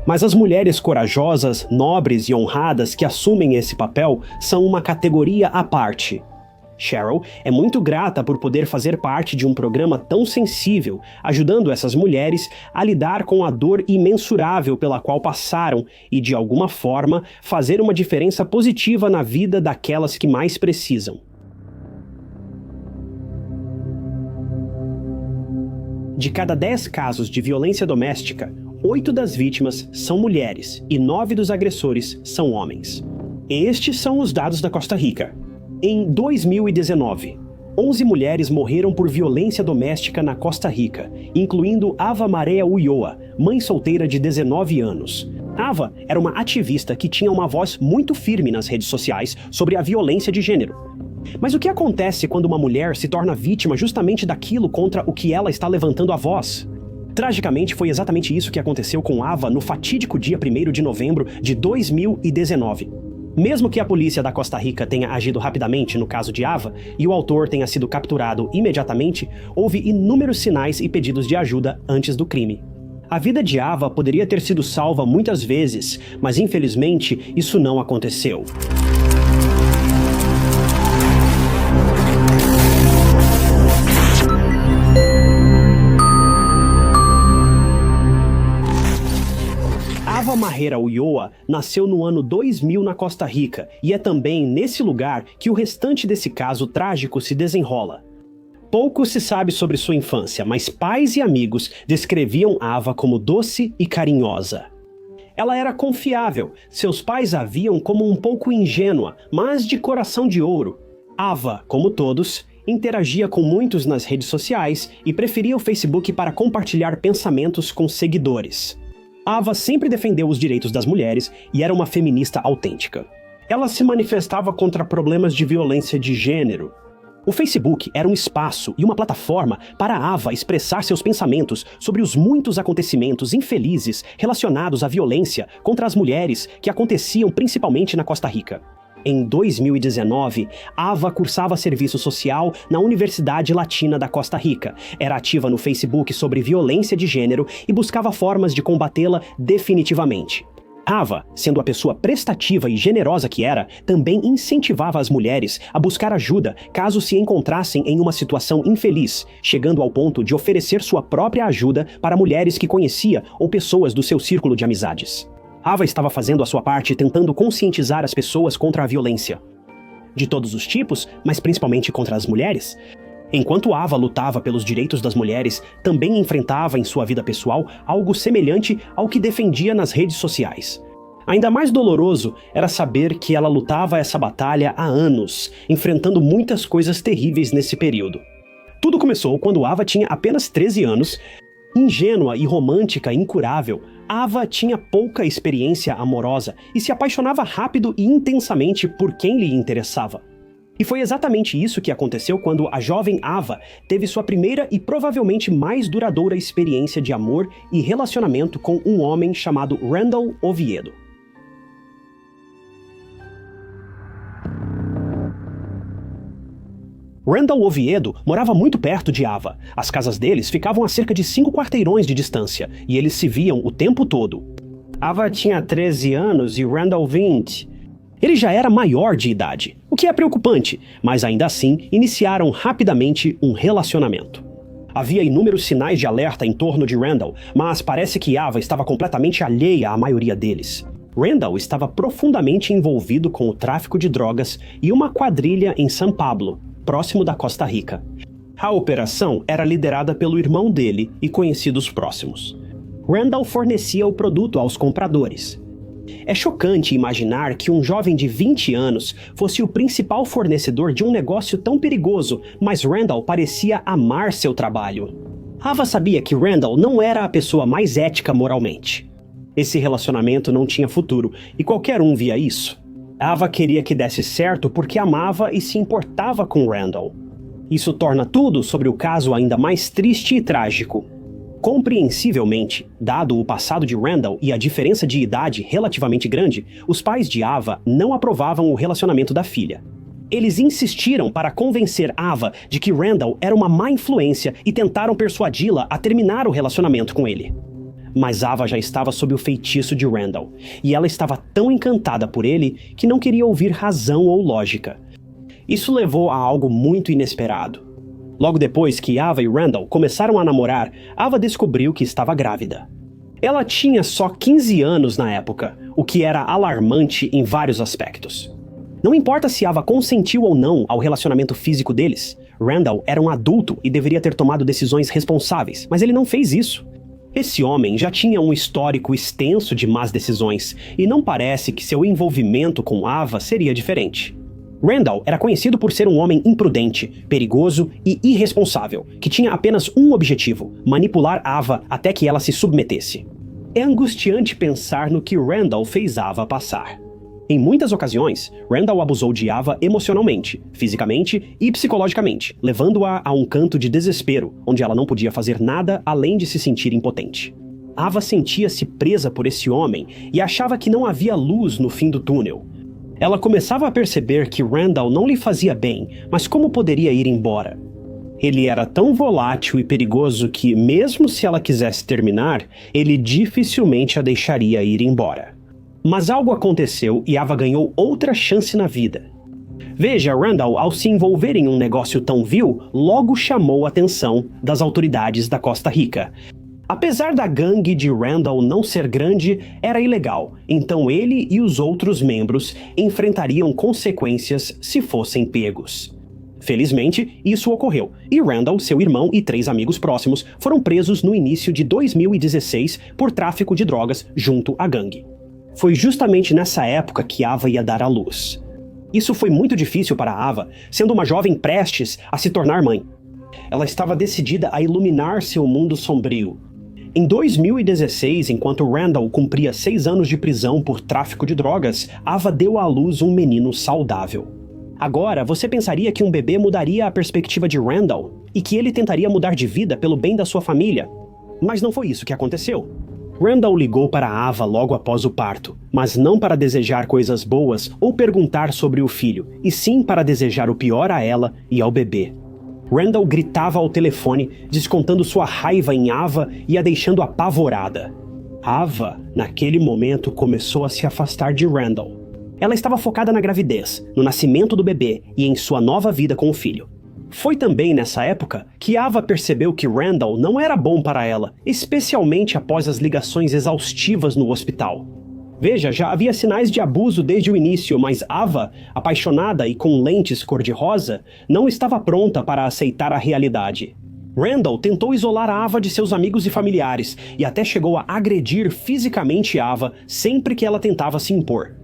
Mas as mulheres corajosas, nobres e honradas que assumem esse papel são uma categoria à parte. Cheryl é muito grata por poder fazer parte de um programa tão sensível, ajudando essas mulheres a lidar com a dor imensurável pela qual passaram e, de alguma forma, fazer uma diferença positiva na vida daquelas que mais precisam. De cada 10 casos de violência doméstica, 8 das vítimas são mulheres e 9 dos agressores são homens. Estes são os dados da Costa Rica. Em 2019, 11 mulheres morreram por violência doméstica na Costa Rica, incluindo Ava Maria Ulloa, mãe solteira de 19 anos. Ava era uma ativista que tinha uma voz muito firme nas redes sociais sobre a violência de gênero. Mas o que acontece quando uma mulher se torna vítima justamente daquilo contra o que ela está levantando a voz? Tragicamente, foi exatamente isso que aconteceu com Ava no fatídico dia 1º de novembro de 2019. Mesmo que a polícia da Costa Rica tenha agido rapidamente no caso de Ava e o autor tenha sido capturado imediatamente, houve inúmeros sinais e pedidos de ajuda antes do crime. A vida de Ava poderia ter sido salva muitas vezes, mas infelizmente isso não aconteceu. Ava Maria Ulloa nasceu no ano 2000 na Costa Rica, e é também nesse lugar que o restante desse caso trágico se desenrola. Pouco se sabe sobre sua infância, mas pais e amigos descreviam Ava como doce e carinhosa. Ela era confiável, seus pais a viam como um pouco ingênua, mas de coração de ouro. Ava, como todos, interagia com muitos nas redes sociais e preferia o Facebook para compartilhar pensamentos com seguidores. Ava sempre defendeu os direitos das mulheres e era uma feminista autêntica. Ela se manifestava contra problemas de violência de gênero. O Facebook era um espaço e uma plataforma para Ava expressar seus pensamentos sobre os muitos acontecimentos infelizes relacionados à violência contra as mulheres que aconteciam principalmente na Costa Rica. Em 2019, Ava cursava serviço social na Universidade Latina da Costa Rica, era ativa no Facebook sobre violência de gênero e buscava formas de combatê-la definitivamente. Ava, sendo a pessoa prestativa e generosa que era, também incentivava as mulheres a buscar ajuda caso se encontrassem em uma situação infeliz, chegando ao ponto de oferecer sua própria ajuda para mulheres que conhecia ou pessoas do seu círculo de amizades. Ava estava fazendo a sua parte tentando conscientizar as pessoas contra a violência. De todos os tipos, mas principalmente contra as mulheres. Enquanto Ava lutava pelos direitos das mulheres, também enfrentava em sua vida pessoal algo semelhante ao que defendia nas redes sociais. Ainda mais doloroso era saber que ela lutava essa batalha há anos, enfrentando muitas coisas terríveis nesse período. Tudo começou quando Ava tinha apenas 13 anos. Ingênua e romântica incurável, Ava tinha pouca experiência amorosa e se apaixonava rápido e intensamente por quem lhe interessava. E foi exatamente isso que aconteceu quando a jovem Ava teve sua primeira e provavelmente mais duradoura experiência de amor e relacionamento com um homem chamado Randall Oviedo. Randall Oviedo morava muito perto de Ava. As casas deles ficavam a cerca de 5 quarteirões de distância, e eles se viam o tempo todo. Ava tinha 13 anos e Randall 20. Ele já era maior de idade, o que é preocupante, mas ainda assim iniciaram rapidamente um relacionamento. Havia inúmeros sinais de alerta em torno de Randall, mas parece que Ava estava completamente alheia à maioria deles. Randall estava profundamente envolvido com o tráfico de drogas e uma quadrilha em São Pablo, próximo da Costa Rica. A operação era liderada pelo irmão dele e conhecidos próximos. Randall fornecia o produto aos compradores. É chocante imaginar que um jovem de 20 anos fosse o principal fornecedor de um negócio tão perigoso, mas Randall parecia amar seu trabalho. Ava sabia que Randall não era a pessoa mais ética moralmente. Esse relacionamento não tinha futuro, e qualquer um via isso. Ava queria que desse certo porque amava e se importava com Randall. Isso torna tudo sobre o caso ainda mais triste e trágico. Compreensivelmente, dado o passado de Randall e a diferença de idade relativamente grande, os pais de Ava não aprovavam o relacionamento da filha. Eles insistiram para convencer Ava de que Randall era uma má influência e tentaram persuadi-la a terminar o relacionamento com ele. Mas Ava já estava sob o feitiço de Randall, e ela estava tão encantada por ele que não queria ouvir razão ou lógica. Isso levou a algo muito inesperado. Logo depois que Ava e Randall começaram a namorar, Ava descobriu que estava grávida. Ela tinha só 15 anos na época, o que era alarmante em vários aspectos. Não importa se Ava consentiu ou não ao relacionamento físico deles, Randall era um adulto e deveria ter tomado decisões responsáveis, mas ele não fez isso. Esse homem já tinha um histórico extenso de más decisões, e não parece que seu envolvimento com Ava seria diferente. Randall era conhecido por ser um homem imprudente, perigoso e irresponsável, que tinha apenas um objetivo: manipular Ava até que ela se submetesse. É angustiante pensar no que Randall fez Ava passar. Em muitas ocasiões, Randall abusou de Ava emocionalmente, fisicamente e psicologicamente, levando-a a um canto de desespero, onde ela não podia fazer nada além de se sentir impotente. Ava sentia-se presa por esse homem e achava que não havia luz no fim do túnel. Ela começava a perceber que Randall não lhe fazia bem, mas como poderia ir embora? Ele era tão volátil e perigoso que, mesmo se ela quisesse terminar, ele dificilmente a deixaria ir embora. Mas algo aconteceu e Ava ganhou outra chance na vida. Veja, Randall, ao se envolver em um negócio tão vil, logo chamou a atenção das autoridades da Costa Rica. Apesar da gangue de Randall não ser grande, era ilegal, então ele e os outros membros enfrentariam consequências se fossem pegos. Felizmente, isso ocorreu, e Randall, seu irmão e 3 amigos próximos foram presos no início de 2016 por tráfico de drogas junto à gangue. Foi justamente nessa época que Ava ia dar à luz. Isso foi muito difícil para Ava, sendo uma jovem prestes a se tornar mãe. Ela estava decidida a iluminar seu mundo sombrio. Em 2016, enquanto Randall cumpria 6 anos de prisão por tráfico de drogas, Ava deu à luz um menino saudável. Agora, você pensaria que um bebê mudaria a perspectiva de Randall e que ele tentaria mudar de vida pelo bem da sua família? Mas não foi isso que aconteceu. Randall ligou para Ava logo após o parto, mas não para desejar coisas boas ou perguntar sobre o filho, e sim para desejar o pior a ela e ao bebê. Randall gritava ao telefone, descontando sua raiva em Ava e a deixando apavorada. Ava, naquele momento, começou a se afastar de Randall. Ela estava focada na gravidez, no nascimento do bebê e em sua nova vida com o filho. Foi também nessa época que Ava percebeu que Randall não era bom para ela, especialmente após as ligações exaustivas no hospital. Veja, já havia sinais de abuso desde o início, mas Ava, apaixonada e com lentes cor-de-rosa, não estava pronta para aceitar a realidade. Randall tentou isolar Ava de seus amigos e familiares, e até chegou a agredir fisicamente Ava sempre que ela tentava se impor.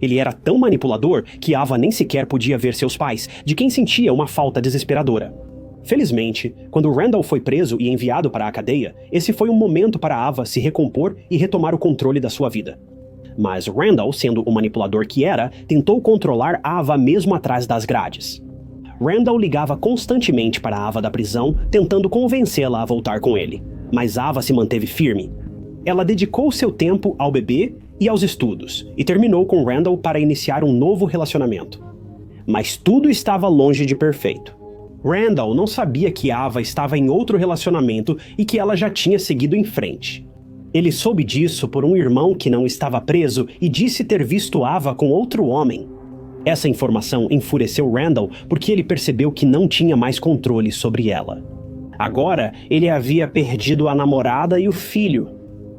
Ele era tão manipulador que Ava nem sequer podia ver seus pais, de quem sentia uma falta desesperadora. Felizmente, quando Randall foi preso e enviado para a cadeia, esse foi um momento para Ava se recompor e retomar o controle da sua vida. Mas Randall, sendo o manipulador que era, tentou controlar Ava mesmo atrás das grades. Randall ligava constantemente para Ava da prisão, tentando convencê-la a voltar com ele. Mas Ava se manteve firme. Ela dedicou seu tempo ao bebê e aos estudos, e terminou com Randall para iniciar um novo relacionamento. Mas tudo estava longe de perfeito. Randall não sabia que Ava estava em outro relacionamento e que ela já tinha seguido em frente. Ele soube disso por um irmão que não estava preso e disse ter visto Ava com outro homem. Essa informação enfureceu Randall porque ele percebeu que não tinha mais controle sobre ela. Agora, ele havia perdido a namorada e o filho.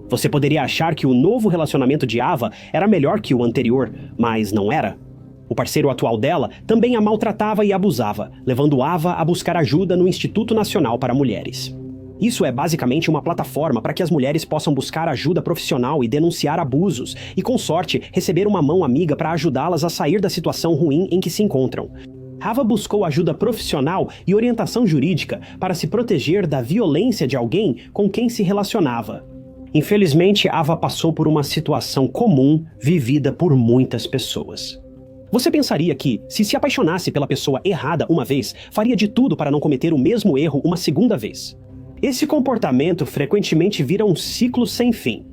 Você poderia achar que o novo relacionamento de Ava era melhor que o anterior, mas não era. O parceiro atual dela também a maltratava e abusava, levando Ava a buscar ajuda no Instituto Nacional para Mulheres. Isso é basicamente uma plataforma para que as mulheres possam buscar ajuda profissional e denunciar abusos, e com sorte, receber uma mão amiga para ajudá-las a sair da situação ruim em que se encontram. Ava buscou ajuda profissional e orientação jurídica para se proteger da violência de alguém com quem se relacionava. Infelizmente, Ava passou por uma situação comum vivida por muitas pessoas. Você pensaria que, se apaixonasse pela pessoa errada uma vez, faria de tudo para não cometer o mesmo erro uma segunda vez. Esse comportamento frequentemente vira um ciclo sem fim.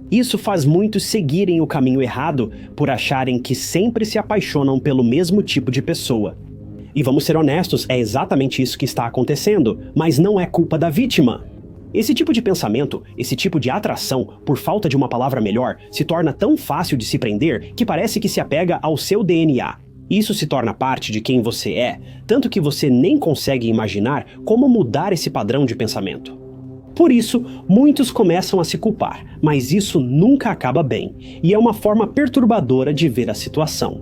Isso faz muitos seguirem o caminho errado por acharem que sempre se apaixonam pelo mesmo tipo de pessoa. E vamos ser honestos, é exatamente isso que está acontecendo, mas não é culpa da vítima. Esse tipo de pensamento, esse tipo de atração, por falta de uma palavra melhor, se torna tão fácil de se prender que parece que se apega ao seu DNA. Isso se torna parte de quem você é, tanto que você nem consegue imaginar como mudar esse padrão de pensamento. Por isso, muitos começam a se culpar, mas isso nunca acaba bem, e é uma forma perturbadora de ver a situação.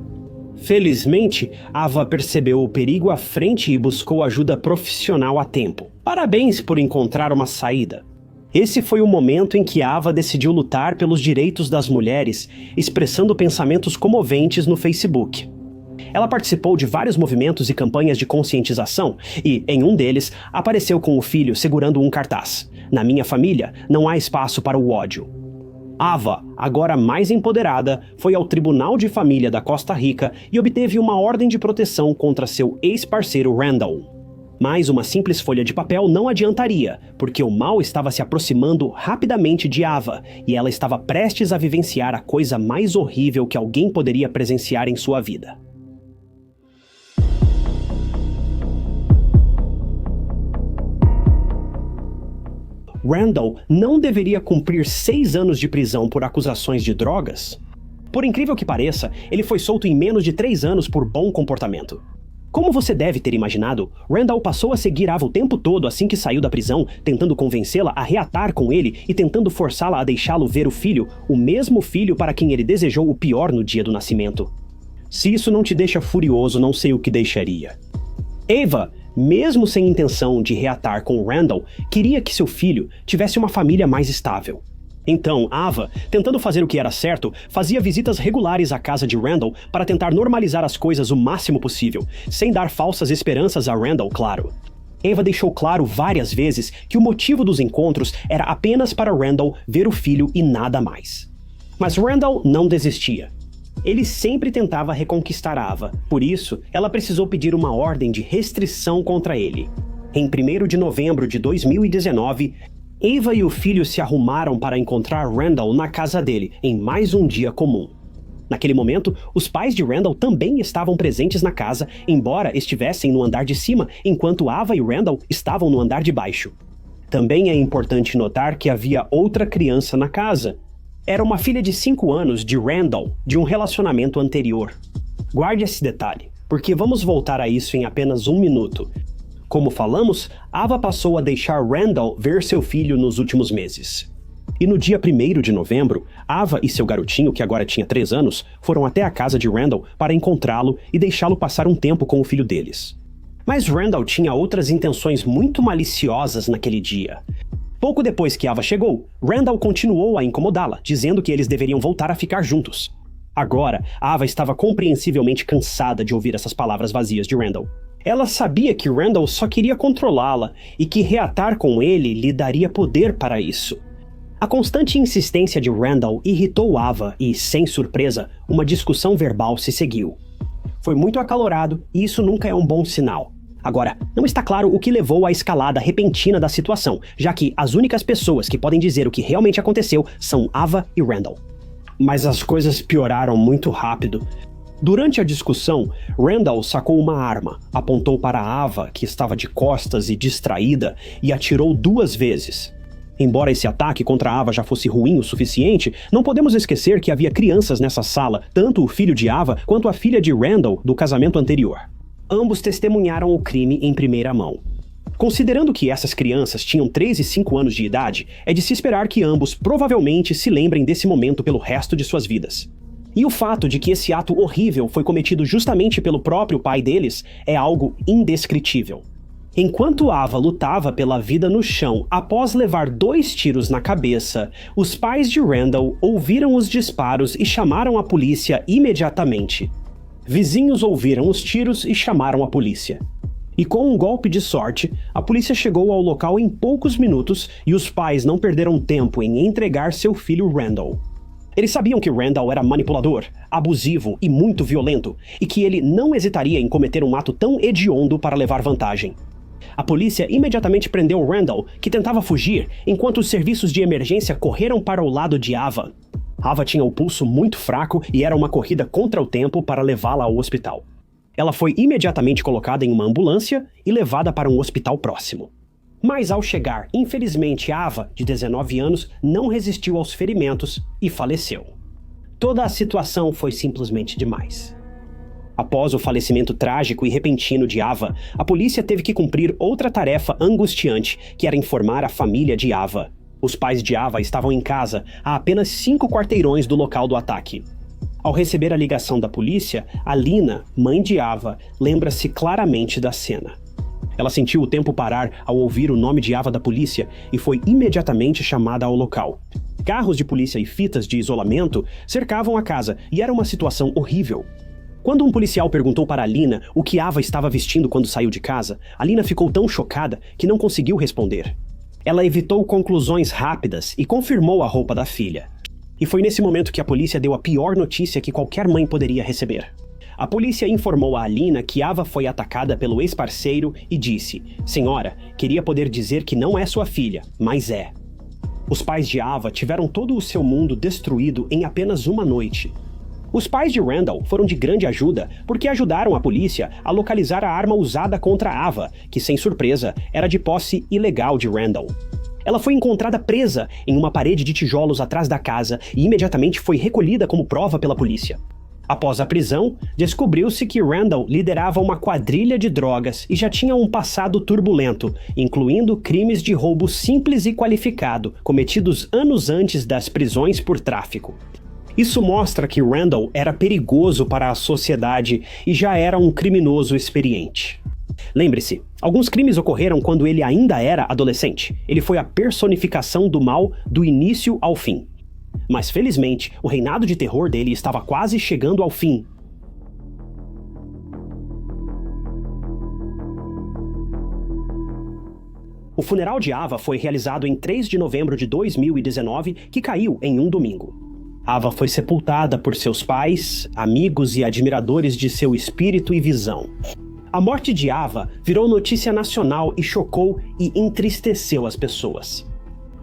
Felizmente, Ava percebeu o perigo à frente e buscou ajuda profissional a tempo. Parabéns por encontrar uma saída. Esse foi o momento em que Ava decidiu lutar pelos direitos das mulheres, expressando pensamentos comoventes no Facebook. Ela participou de vários movimentos e campanhas de conscientização e, em um deles, apareceu com o filho segurando um cartaz: "Na minha família, não há espaço para o ódio." Ava, agora mais empoderada, foi ao Tribunal de Família da Costa Rica e obteve uma ordem de proteção contra seu ex-parceiro Randall. Mas uma simples folha de papel não adiantaria, porque o mal estava se aproximando rapidamente de Ava, e ela estava prestes a vivenciar a coisa mais horrível que alguém poderia presenciar em sua vida. Randall não deveria cumprir 6 anos de prisão por acusações de drogas? Por incrível que pareça, ele foi solto em menos de 3 anos por bom comportamento. Como você deve ter imaginado, Randall passou a seguir Ava o tempo todo assim que saiu da prisão, tentando convencê-la a reatar com ele e tentando forçá-la a deixá-lo ver o filho, o mesmo filho para quem ele desejou o pior no dia do nascimento. Se isso não te deixa furioso, não sei o que deixaria. Ava, mesmo sem intenção de reatar com Randall, queria que seu filho tivesse uma família mais estável. Então, Ava, tentando fazer o que era certo, fazia visitas regulares à casa de Randall para tentar normalizar as coisas o máximo possível, sem dar falsas esperanças a Randall, claro. Ava deixou claro várias vezes que o motivo dos encontros era apenas para Randall ver o filho e nada mais. Mas Randall não desistia. Ele sempre tentava reconquistar Ava, por isso, ela precisou pedir uma ordem de restrição contra ele. Em 1º de novembro de 2019, Ava e o filho se arrumaram para encontrar Randall na casa dele, em mais um dia comum. Naquele momento, os pais de Randall também estavam presentes na casa, embora estivessem no andar de cima, enquanto Ava e Randall estavam no andar de baixo. Também é importante notar que havia outra criança na casa. Era uma filha de 5 anos de Randall, de um relacionamento anterior. Guarde esse detalhe, porque vamos voltar a isso em apenas 1 minuto. Como falamos, Ava passou a deixar Randall ver seu filho nos últimos meses. E no dia 1º de novembro, Ava e seu garotinho, que agora tinha 3 anos, foram até a casa de Randall para encontrá-lo e deixá-lo passar um tempo com o filho deles. Mas Randall tinha outras intenções muito maliciosas naquele dia. Pouco depois que Ava chegou, Randall continuou a incomodá-la, dizendo que eles deveriam voltar a ficar juntos. Agora, Ava estava compreensivelmente cansada de ouvir essas palavras vazias de Randall. Ela sabia que Randall só queria controlá-la e que reatar com ele lhe daria poder para isso. A constante insistência de Randall irritou Ava e, sem surpresa, uma discussão verbal se seguiu. Foi muito acalorado e isso nunca é um bom sinal. Agora, não está claro o que levou à escalada repentina da situação, já que as únicas pessoas que podem dizer o que realmente aconteceu são Ava e Randall. Mas as coisas pioraram muito rápido. Durante a discussão, Randall sacou uma arma, apontou para Ava, que estava de costas e distraída, e atirou 2 vezes. Embora esse ataque contra Ava já fosse ruim o suficiente, não podemos esquecer que havia crianças nessa sala, tanto o filho de Ava quanto a filha de Randall do casamento anterior. Ambos testemunharam o crime em primeira mão. Considerando que essas crianças tinham 3 e 5 anos de idade, é de se esperar que ambos provavelmente se lembrem desse momento pelo resto de suas vidas. E o fato de que esse ato horrível foi cometido justamente pelo próprio pai deles é algo indescritível. Enquanto Ava lutava pela vida no chão após levar 2 tiros na cabeça, os pais de Randall ouviram os disparos e chamaram a polícia imediatamente. Vizinhos ouviram os tiros e chamaram a polícia. E com um golpe de sorte, a polícia chegou ao local em poucos minutos e os pais não perderam tempo em entregar seu filho Randall. Eles sabiam que Randall era manipulador, abusivo e muito violento, e que ele não hesitaria em cometer um ato tão hediondo para levar vantagem. A polícia imediatamente prendeu Randall, que tentava fugir, enquanto os serviços de emergência correram para o lado de Ava. Ava tinha o pulso muito fraco e era uma corrida contra o tempo para levá-la ao hospital. Ela foi imediatamente colocada em uma ambulância e levada para um hospital próximo. Mas ao chegar, infelizmente, Ava, de 19 anos, não resistiu aos ferimentos e faleceu. Toda a situação foi simplesmente demais. Após o falecimento trágico e repentino de Ava, a polícia teve que cumprir outra tarefa angustiante, que era informar a família de Ava. Os pais de Ava estavam em casa, a apenas 5 quarteirões do local do ataque. Ao receber a ligação da polícia, Alina, mãe de Ava, lembra-se claramente da cena. Ela sentiu o tempo parar ao ouvir o nome de Ava da polícia e foi imediatamente chamada ao local. Carros de polícia e fitas de isolamento cercavam a casa e era uma situação horrível. Quando um policial perguntou para Alina o que Ava estava vestindo quando saiu de casa, Alina ficou tão chocada que não conseguiu responder. Ela evitou conclusões rápidas e confirmou a roupa da filha. E foi nesse momento que a polícia deu a pior notícia que qualquer mãe poderia receber. A polícia informou a Alina que Ava foi atacada pelo ex-parceiro e disse: "Senhora, queria poder dizer que não é sua filha, mas é." Os pais de Ava tiveram todo o seu mundo destruído em apenas uma noite. Os pais de Randall foram de grande ajuda porque ajudaram a polícia a localizar a arma usada contra Ava, que sem surpresa era de posse ilegal de Randall. Ela foi encontrada presa em uma parede de tijolos atrás da casa e imediatamente foi recolhida como prova pela polícia. Após a prisão, descobriu-se que Randall liderava uma quadrilha de drogas e já tinha um passado turbulento, incluindo crimes de roubo simples e qualificado, cometidos anos antes das prisões por tráfico. Isso mostra que Randall era perigoso para a sociedade e já era um criminoso experiente. Lembre-se, alguns crimes ocorreram quando ele ainda era adolescente. Ele foi a personificação do mal do início ao fim. Mas felizmente, o reinado de terror dele estava quase chegando ao fim. O funeral de Ava foi realizado em 3 de novembro de 2019, que caiu em um domingo. Ava foi sepultada por seus pais, amigos e admiradores de seu espírito e visão. A morte de Ava virou notícia nacional e chocou e entristeceu as pessoas.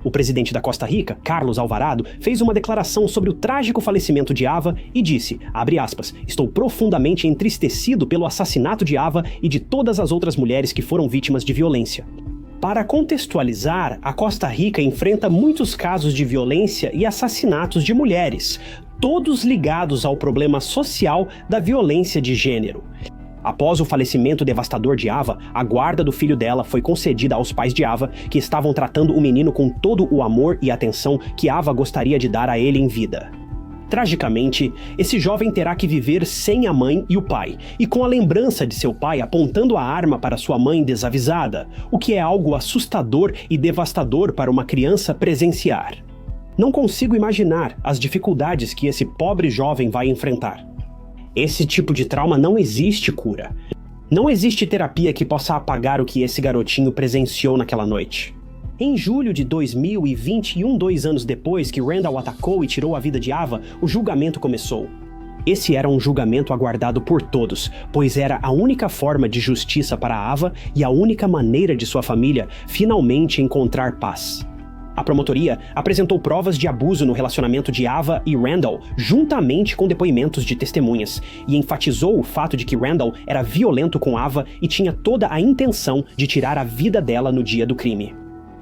O presidente da Costa Rica, Carlos Alvarado, fez uma declaração sobre o trágico falecimento de Ava e disse, abre aspas, "Estou profundamente entristecido pelo assassinato de Ava e de todas as outras mulheres que foram vítimas de violência." Para contextualizar, a Costa Rica enfrenta muitos casos de violência e assassinatos de mulheres, todos ligados ao problema social da violência de gênero. Após o falecimento devastador de Ava, a guarda do filho dela foi concedida aos pais de Ava, que estavam tratando o menino com todo o amor e atenção que Ava gostaria de dar a ele em vida. Tragicamente, esse jovem terá que viver sem a mãe e o pai, e com a lembrança de seu pai apontando a arma para sua mãe desavisada, o que é algo assustador e devastador para uma criança presenciar. Não consigo imaginar as dificuldades que esse pobre jovem vai enfrentar. Esse tipo de trauma não existe cura. Não existe terapia que possa apagar o que esse garotinho presenciou naquela noite. Em julho de 2021, 2 anos depois que Randall atacou e tirou a vida de Ava, o julgamento começou. Esse era um julgamento aguardado por todos, pois era a única forma de justiça para Ava e a única maneira de sua família finalmente encontrar paz. A promotoria apresentou provas de abuso no relacionamento de Ava e Randall, juntamente com depoimentos de testemunhas, e enfatizou o fato de que Randall era violento com Ava e tinha toda a intenção de tirar a vida dela no dia do crime.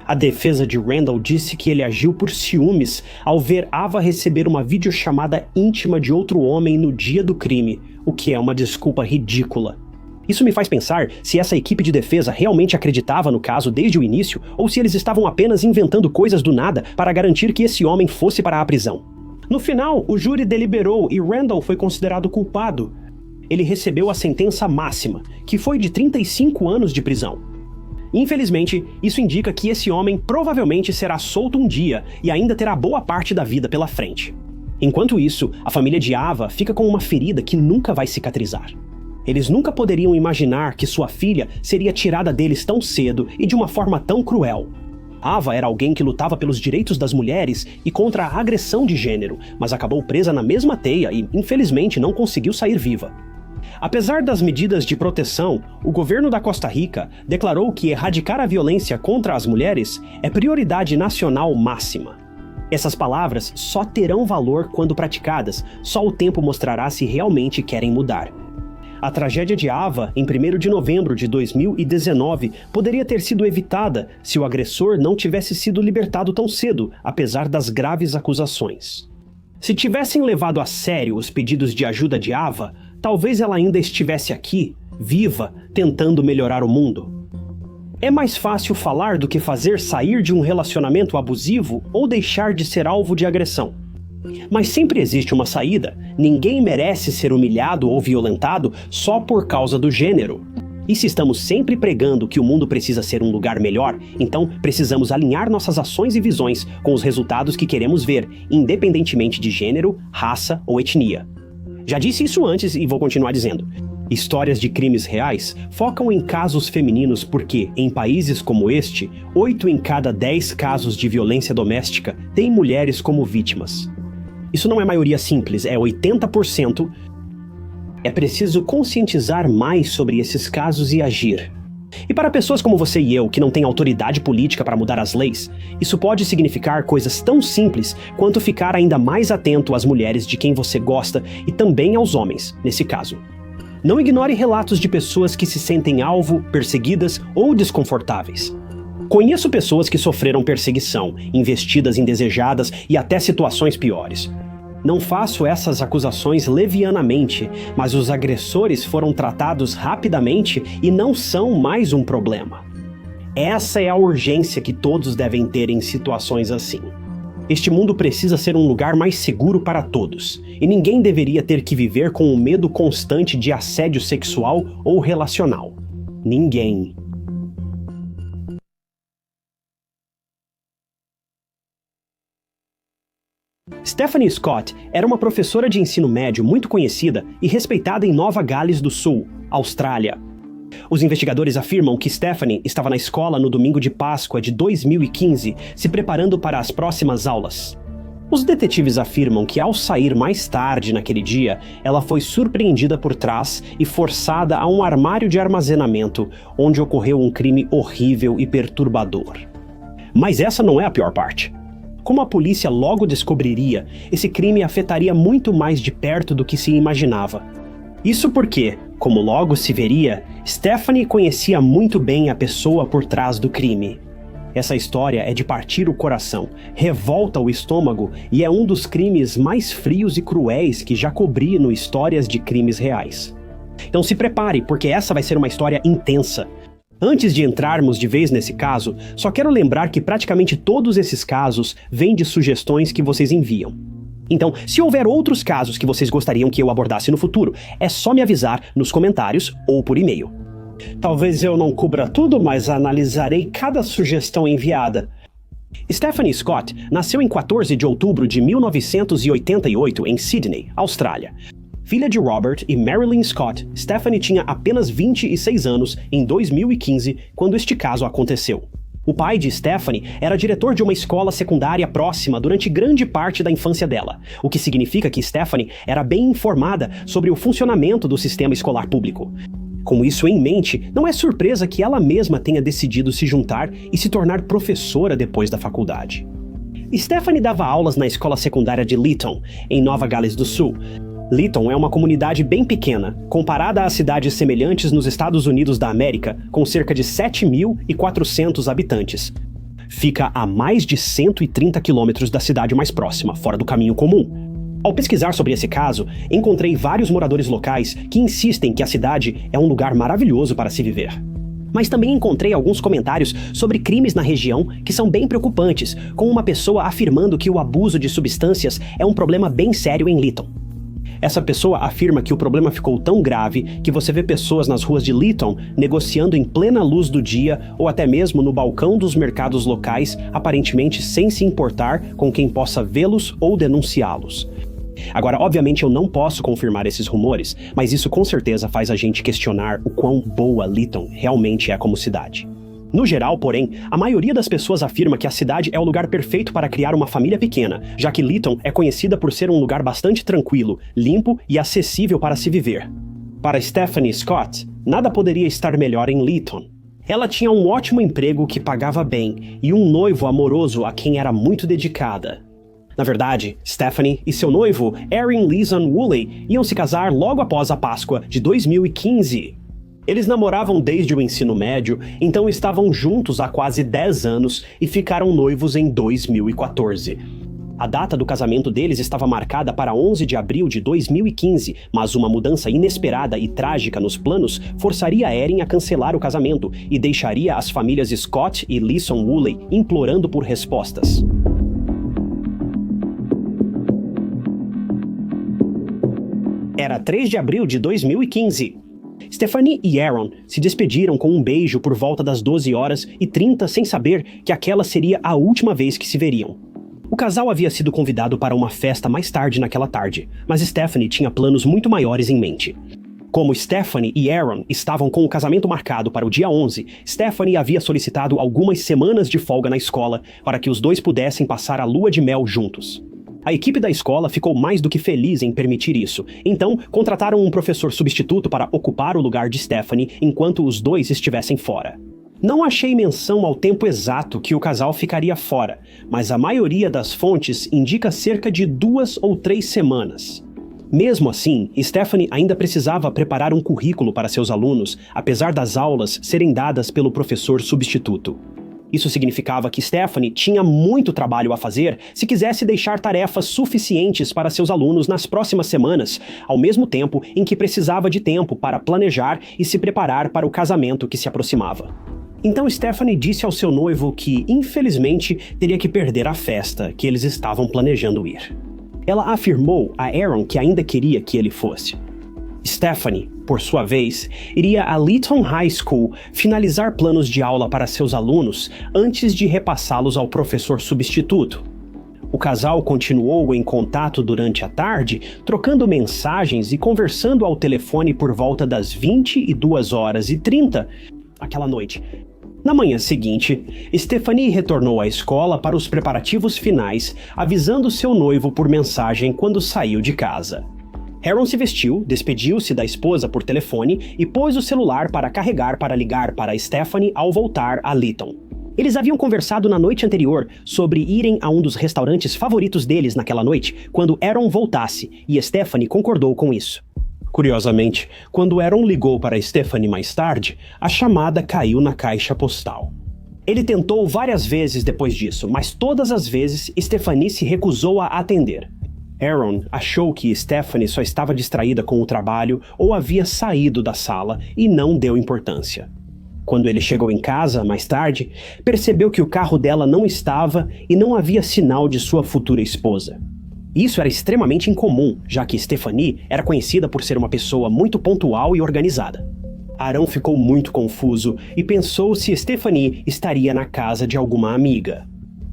A defesa de Randall disse que ele agiu por ciúmes ao ver Ava receber uma videochamada íntima de outro homem no dia do crime, o que é uma desculpa ridícula. Isso me faz pensar se essa equipe de defesa realmente acreditava no caso desde o início ou se eles estavam apenas inventando coisas do nada para garantir que esse homem fosse para a prisão. No final, o júri deliberou e Randall foi considerado culpado. Ele recebeu a sentença máxima, que foi de 35 anos de prisão. Infelizmente, isso indica que esse homem provavelmente será solto um dia e ainda terá boa parte da vida pela frente. Enquanto isso, a família de Ava fica com uma ferida que nunca vai cicatrizar. Eles nunca poderiam imaginar que sua filha seria tirada deles tão cedo e de uma forma tão cruel. Ava era alguém que lutava pelos direitos das mulheres e contra a agressão de gênero, mas acabou presa na mesma teia e, infelizmente, não conseguiu sair viva. Apesar das medidas de proteção, o governo da Costa Rica declarou que erradicar a violência contra as mulheres é prioridade nacional máxima. Essas palavras só terão valor quando praticadas, só o tempo mostrará se realmente querem mudar. A tragédia de Ava, em 1º de novembro de 2019, poderia ter sido evitada se o agressor não tivesse sido libertado tão cedo, apesar das graves acusações. Se tivessem levado a sério os pedidos de ajuda de Ava, talvez ela ainda estivesse aqui, viva, tentando melhorar o mundo. É mais fácil falar do que fazer sair de um relacionamento abusivo ou deixar de ser alvo de agressão. Mas sempre existe uma saída. Ninguém merece ser humilhado ou violentado só por causa do gênero. E se estamos sempre pregando que o mundo precisa ser um lugar melhor, então precisamos alinhar nossas ações e visões com os resultados que queremos ver, independentemente de gênero, raça ou etnia. Já disse isso antes e vou continuar dizendo. Histórias de crimes reais focam em casos femininos porque, em países como este, 8 em cada 10 casos de violência doméstica têm mulheres como vítimas. Isso não é maioria simples, é 80%. É preciso conscientizar mais sobre esses casos e agir. E para pessoas como você e eu, que não têm autoridade política para mudar as leis, isso pode significar coisas tão simples quanto ficar ainda mais atento às mulheres de quem você gosta e também aos homens, nesse caso. Não ignore relatos de pessoas que se sentem alvo, perseguidas ou desconfortáveis. Conheço pessoas que sofreram perseguição, investidas indesejadas e até situações piores. Não faço essas acusações levianamente, mas os agressores foram tratados rapidamente e não são mais um problema. Essa é a urgência que todos devem ter em situações assim. Este mundo precisa ser um lugar mais seguro para todos, e ninguém deveria ter que viver com o medo constante de assédio sexual ou relacional. Ninguém. Stephanie Scott era uma professora de ensino médio muito conhecida e respeitada em Nova Gales do Sul, Austrália. Os investigadores afirmam que Stephanie estava na escola no domingo de Páscoa de 2015, se preparando para as próximas aulas. Os detetives afirmam que ao sair mais tarde naquele dia, ela foi surpreendida por trás e forçada a um armário de armazenamento, onde ocorreu um crime horrível e perturbador. Mas essa não é a pior parte. Como a polícia logo descobriria, esse crime afetaria muito mais de perto do que se imaginava. Isso porque, como logo se veria, Stephanie conhecia muito bem a pessoa por trás do crime. Essa história é de partir o coração, revolta o estômago e é um dos crimes mais frios e cruéis que já cobri no Histórias de Crimes Reais. Então se prepare, porque essa vai ser uma história intensa. Antes de entrarmos de vez nesse caso, só quero lembrar que praticamente todos esses casos vêm de sugestões que vocês enviam. Então, se houver outros casos que vocês gostariam que eu abordasse no futuro, é só me avisar nos comentários ou por e-mail. Talvez eu não cubra tudo, mas analisarei cada sugestão enviada. Stephanie Scott nasceu em 14 de outubro de 1988 em Sydney, Austrália. Filha de Robert e Marilyn Scott, Stephanie tinha apenas 26 anos em 2015, quando este caso aconteceu. O pai de Stephanie era diretor de uma escola secundária próxima durante grande parte da infância dela, o que significa que Stephanie era bem informada sobre o funcionamento do sistema escolar público. Com isso em mente, não é surpresa que ela mesma tenha decidido se juntar e se tornar professora depois da faculdade. Stephanie dava aulas na escola secundária de Lytton, em Nova Gales do Sul. Lytton é uma comunidade bem pequena, comparada a cidades semelhantes nos Estados Unidos da América, com cerca de 7.400 habitantes. Fica a mais de 130 quilômetros da cidade mais próxima, fora do caminho comum. Ao pesquisar sobre esse caso, encontrei vários moradores locais que insistem que a cidade é um lugar maravilhoso para se viver. Mas também encontrei alguns comentários sobre crimes na região que são bem preocupantes, com uma pessoa afirmando que o abuso de substâncias é um problema bem sério em Lytton. Essa pessoa afirma que o problema ficou tão grave que você vê pessoas nas ruas de Lytton negociando em plena luz do dia ou até mesmo no balcão dos mercados locais, aparentemente sem se importar com quem possa vê-los ou denunciá-los. Agora, obviamente eu não posso confirmar esses rumores, mas isso com certeza faz a gente questionar o quão boa Lytton realmente é como cidade. No geral, porém, a maioria das pessoas afirma que a cidade é o lugar perfeito para criar uma família pequena, já que Lytton é conhecida por ser um lugar bastante tranquilo, limpo e acessível para se viver. Para Stephanie Scott, nada poderia estar melhor em Lytton. Ela tinha um ótimo emprego que pagava bem e um noivo amoroso a quem era muito dedicada. Na verdade, Stephanie e seu noivo, Erin Leeson Woolley, iam se casar logo após a Páscoa de 2015. Eles namoravam desde o ensino médio, então estavam juntos há quase 10 anos e ficaram noivos em 2014. A data do casamento deles estava marcada para 11 de abril de 2015, mas uma mudança inesperada e trágica nos planos forçaria Erin a cancelar o casamento e deixaria as famílias Scott e Leeson Woolley implorando por respostas. Era 3 de abril de 2015. Stephanie e Aaron se despediram com um beijo por volta das 12h30 sem saber que aquela seria a última vez que se veriam. O casal havia sido convidado para uma festa mais tarde naquela tarde, mas Stephanie tinha planos muito maiores em mente. Como Stephanie e Aaron estavam com o casamento marcado para o dia 11, Stephanie havia solicitado algumas semanas de folga na escola para que os dois pudessem passar a lua de mel juntos. A equipe da escola ficou mais do que feliz em permitir isso, então contrataram um professor substituto para ocupar o lugar de Stephanie enquanto os dois estivessem fora. Não achei menção ao tempo exato que o casal ficaria fora, mas a maioria das fontes indica cerca de 2 ou 3 semanas. Mesmo assim, Stephanie ainda precisava preparar um currículo para seus alunos, apesar das aulas serem dadas pelo professor substituto. Isso significava que Stephanie tinha muito trabalho a fazer se quisesse deixar tarefas suficientes para seus alunos nas próximas semanas, ao mesmo tempo em que precisava de tempo para planejar e se preparar para o casamento que se aproximava. Então Stephanie disse ao seu noivo que, infelizmente, teria que perder a festa que eles estavam planejando ir. Ela afirmou a Aaron que ainda queria que ele fosse. Stephanie, por sua vez, iria a Leeton High School finalizar planos de aula para seus alunos antes de repassá-los ao professor substituto. O casal continuou em contato durante a tarde, trocando mensagens e conversando ao telefone por volta das 22h30 aquela noite. Na manhã seguinte, Stephanie retornou à escola para os preparativos finais, avisando seu noivo por mensagem quando saiu de casa. Aaron se vestiu, despediu-se da esposa por telefone e pôs o celular para carregar para ligar para Stephanie ao voltar a Leeton. Eles haviam conversado na noite anterior sobre irem a um dos restaurantes favoritos deles naquela noite quando Aaron voltasse, e Stephanie concordou com isso. Curiosamente, quando Aaron ligou para Stephanie mais tarde, a chamada caiu na caixa postal. Ele tentou várias vezes depois disso, mas todas as vezes Stephanie se recusou a atender. Aaron achou que Stephanie só estava distraída com o trabalho ou havia saído da sala e não deu importância. Quando ele chegou em casa, mais tarde, percebeu que o carro dela não estava e não havia sinal de sua futura esposa. Isso era extremamente incomum, já que Stephanie era conhecida por ser uma pessoa muito pontual e organizada. Aaron ficou muito confuso e pensou se Stephanie estaria na casa de alguma amiga.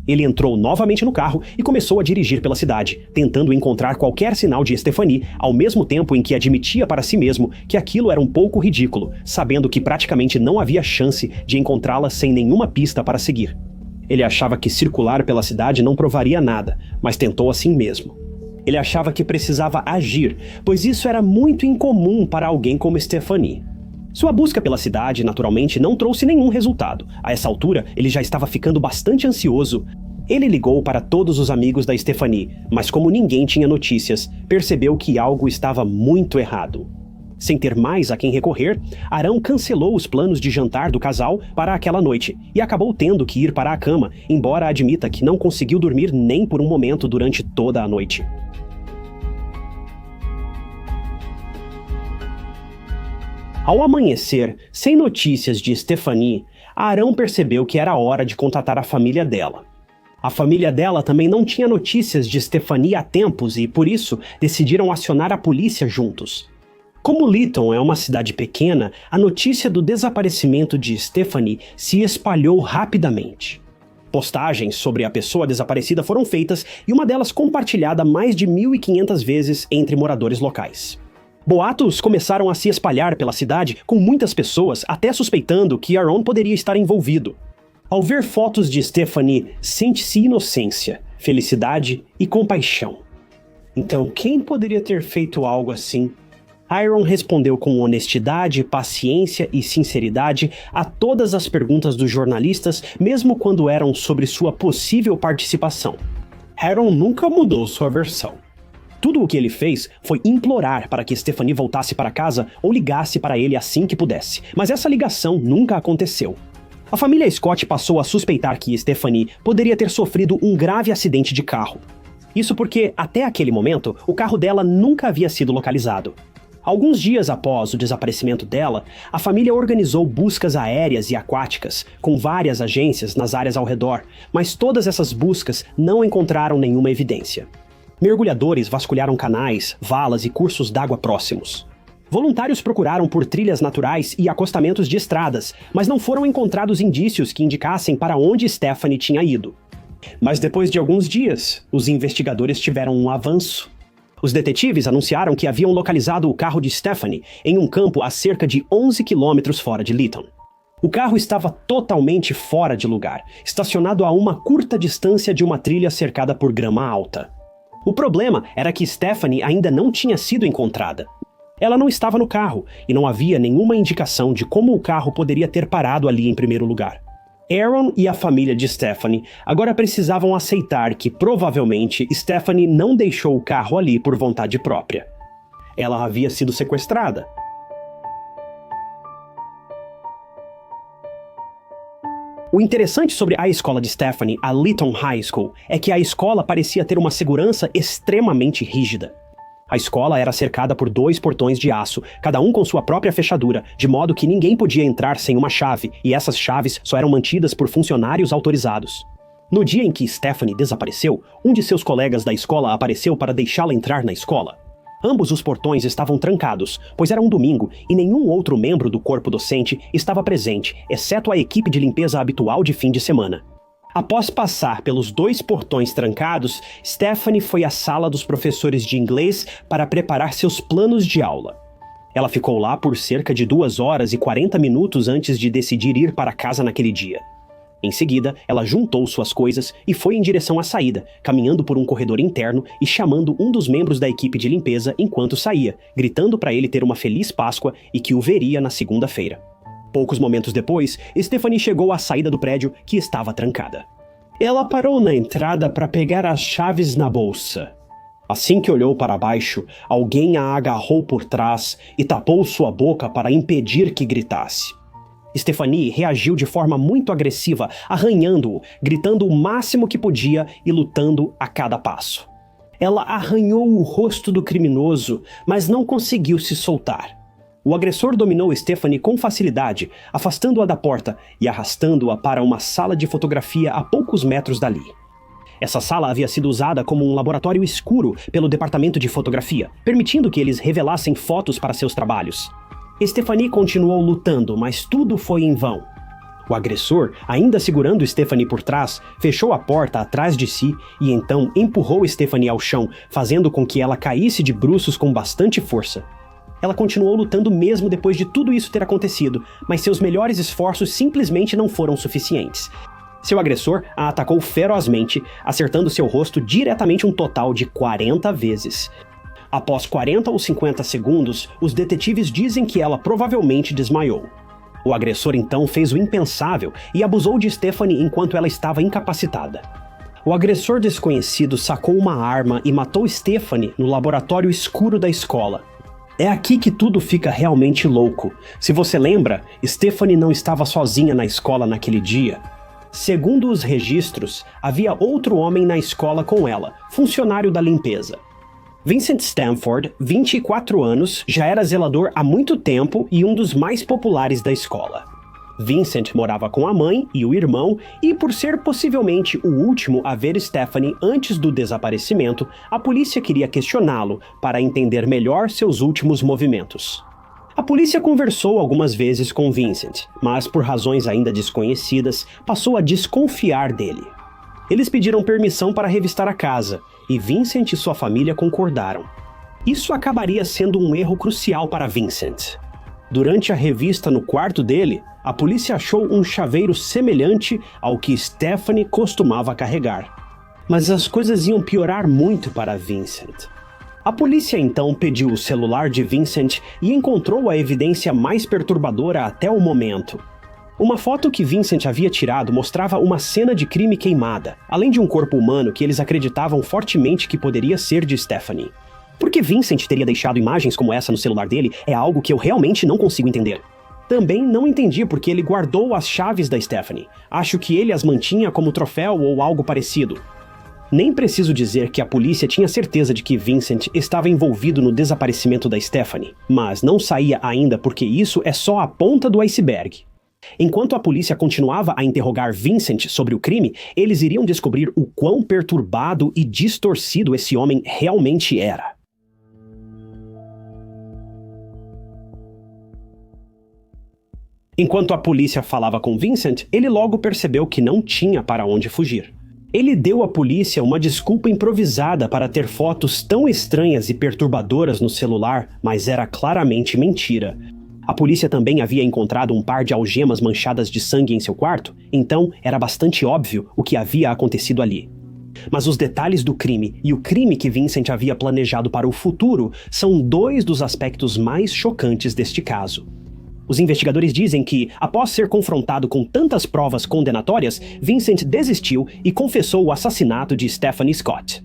Ele entrou novamente no carro e começou a dirigir pela cidade, tentando encontrar qualquer sinal de Stephanie, ao mesmo tempo em que admitia para si mesmo que aquilo era um pouco ridículo, sabendo que praticamente não havia chance de encontrá-la sem nenhuma pista para seguir. Ele achava que circular pela cidade não provaria nada, mas tentou assim mesmo. Ele achava que precisava agir, pois isso era muito incomum para alguém como Stephanie. Sua busca pela cidade, naturalmente, não trouxe nenhum resultado. A essa altura, ele já estava ficando bastante ansioso. Ele ligou para todos os amigos da Stephanie, mas como ninguém tinha notícias, percebeu que algo estava muito errado. Sem ter mais a quem recorrer, Aaron cancelou os planos de jantar do casal para aquela noite e acabou tendo que ir para a cama, embora admita que não conseguiu dormir nem por um momento durante toda a noite. Ao amanhecer, sem notícias de Stephanie, Aaron percebeu que era hora de contatar a família dela. A família dela também não tinha notícias de Stephanie há tempos e, por isso, decidiram acionar a polícia juntos. Como Leeton é uma cidade pequena, a notícia do desaparecimento de Stephanie se espalhou rapidamente. Postagens sobre a pessoa desaparecida foram feitas e uma delas compartilhada mais de 1.500 vezes entre moradores locais. Boatos começaram a se espalhar pela cidade, com muitas pessoas até suspeitando que Aaron poderia estar envolvido. Ao ver fotos de Stephanie, sente-se inocência, felicidade e compaixão. Então, quem poderia ter feito algo assim? Aaron respondeu com honestidade, paciência e sinceridade a todas as perguntas dos jornalistas, mesmo quando eram sobre sua possível participação. Aaron nunca mudou sua versão. Tudo o que ele fez foi implorar para que Stephanie voltasse para casa ou ligasse para ele assim que pudesse, mas essa ligação nunca aconteceu. A família Scott passou a suspeitar que Stephanie poderia ter sofrido um grave acidente de carro. Isso porque, até aquele momento, o carro dela nunca havia sido localizado. Alguns dias após o desaparecimento dela, a família organizou buscas aéreas e aquáticas, com várias agências nas áreas ao redor, mas todas essas buscas não encontraram nenhuma evidência. Mergulhadores vasculharam canais, valas e cursos d'água próximos. Voluntários procuraram por trilhas naturais e acostamentos de estradas, mas não foram encontrados indícios que indicassem para onde Stephanie tinha ido. Mas depois de alguns dias, os investigadores tiveram um avanço. Os detetives anunciaram que haviam localizado o carro de Stephanie em um campo a cerca de 11 quilômetros fora de Lytton. O carro estava totalmente fora de lugar, estacionado a uma curta distância de uma trilha cercada por grama alta. O problema era que Stephanie ainda não tinha sido encontrada. Ela não estava no carro e não havia nenhuma indicação de como o carro poderia ter parado ali em primeiro lugar. Aaron e a família de Stephanie agora precisavam aceitar que provavelmente Stephanie não deixou o carro ali por vontade própria. Ela havia sido sequestrada. O interessante sobre a escola de Stephanie, a Lytton High School, é que a escola parecia ter uma segurança extremamente rígida. A escola era cercada por 2 portões de aço, cada um com sua própria fechadura, de modo que ninguém podia entrar sem uma chave, e essas chaves só eram mantidas por funcionários autorizados. No dia em que Stephanie desapareceu, um de seus colegas da escola apareceu para deixá-la entrar na escola. Ambos os portões estavam trancados, pois era um domingo e nenhum outro membro do corpo docente estava presente, exceto a equipe de limpeza habitual de fim de semana. Após passar pelos 2 portões trancados, Stephanie foi à sala dos professores de inglês para preparar seus planos de aula. Ela ficou lá por cerca de 2 horas e 40 minutos antes de decidir ir para casa naquele dia. Em seguida, ela juntou suas coisas e foi em direção à saída, caminhando por um corredor interno e chamando um dos membros da equipe de limpeza enquanto saía, gritando para ele ter uma feliz Páscoa e que o veria na segunda-feira. Poucos momentos depois, Stephanie chegou à saída do prédio, que estava trancada. Ela parou na entrada para pegar as chaves na bolsa. Assim que olhou para baixo, alguém a agarrou por trás e tapou sua boca para impedir que gritasse. Stephanie reagiu de forma muito agressiva, arranhando-o, gritando o máximo que podia e lutando a cada passo. Ela arranhou o rosto do criminoso, mas não conseguiu se soltar. O agressor dominou Stephanie com facilidade, afastando-a da porta e arrastando-a para uma sala de fotografia a poucos metros dali. Essa sala havia sido usada como um laboratório escuro pelo departamento de fotografia, permitindo que eles revelassem fotos para seus trabalhos. Stephanie continuou lutando, mas tudo foi em vão. O agressor, ainda segurando Stephanie por trás, fechou a porta atrás de si e então empurrou Stephanie ao chão, fazendo com que ela caísse de bruços com bastante força. Ela continuou lutando mesmo depois de tudo isso ter acontecido, mas seus melhores esforços simplesmente não foram suficientes. Seu agressor a atacou ferozmente, acertando seu rosto diretamente um total de 40 vezes. Após 40 ou 50 segundos, os detetives dizem que ela provavelmente desmaiou. O agressor então fez o impensável e abusou de Stephanie enquanto ela estava incapacitada. O agressor desconhecido sacou uma arma e matou Stephanie no laboratório escuro da escola. É aqui que tudo fica realmente louco. Se você lembra, Stephanie não estava sozinha na escola naquele dia. Segundo os registros, havia outro homem na escola com ela, funcionário da limpeza. Vincent Stanford, 24 anos, já era zelador há muito tempo e um dos mais populares da escola. Vincent morava com a mãe e o irmão e, por ser possivelmente o último a ver Stephanie antes do desaparecimento, a polícia queria questioná-lo para entender melhor seus últimos movimentos. A polícia conversou algumas vezes com Vincent, mas por razões ainda desconhecidas, passou a desconfiar dele. Eles pediram permissão para revistar a casa, e Vincent e sua família concordaram. Isso acabaria sendo um erro crucial para Vincent. Durante a revista no quarto dele, a polícia achou um chaveiro semelhante ao que Stephanie costumava carregar. Mas as coisas iam piorar muito para Vincent. A polícia então pediu o celular de Vincent e encontrou a evidência mais perturbadora até o momento. Uma foto que Vincent havia tirado mostrava uma cena de crime queimada, além de um corpo humano que eles acreditavam fortemente que poderia ser de Stephanie. Por que Vincent teria deixado imagens como essa no celular dele é algo que eu realmente não consigo entender. Também não entendi porque ele guardou as chaves da Stephanie. Acho que ele as mantinha como troféu ou algo parecido. Nem preciso dizer que a polícia tinha certeza de que Vincent estava envolvido no desaparecimento da Stephanie, mas não saía ainda porque isso é só a ponta do iceberg. Enquanto a polícia continuava a interrogar Vincent sobre o crime, eles iriam descobrir o quão perturbado e distorcido esse homem realmente era. Enquanto a polícia falava com Vincent, ele logo percebeu que não tinha para onde fugir. Ele deu à polícia uma desculpa improvisada para ter fotos tão estranhas e perturbadoras no celular, mas era claramente mentira. A polícia também havia encontrado um par de algemas manchadas de sangue em seu quarto, então era bastante óbvio o que havia acontecido ali. Mas os detalhes do crime e o crime que Vincent havia planejado para o futuro são dois dos aspectos mais chocantes deste caso. Os investigadores dizem que, após ser confrontado com tantas provas condenatórias, Vincent desistiu e confessou o assassinato de Stephanie Scott.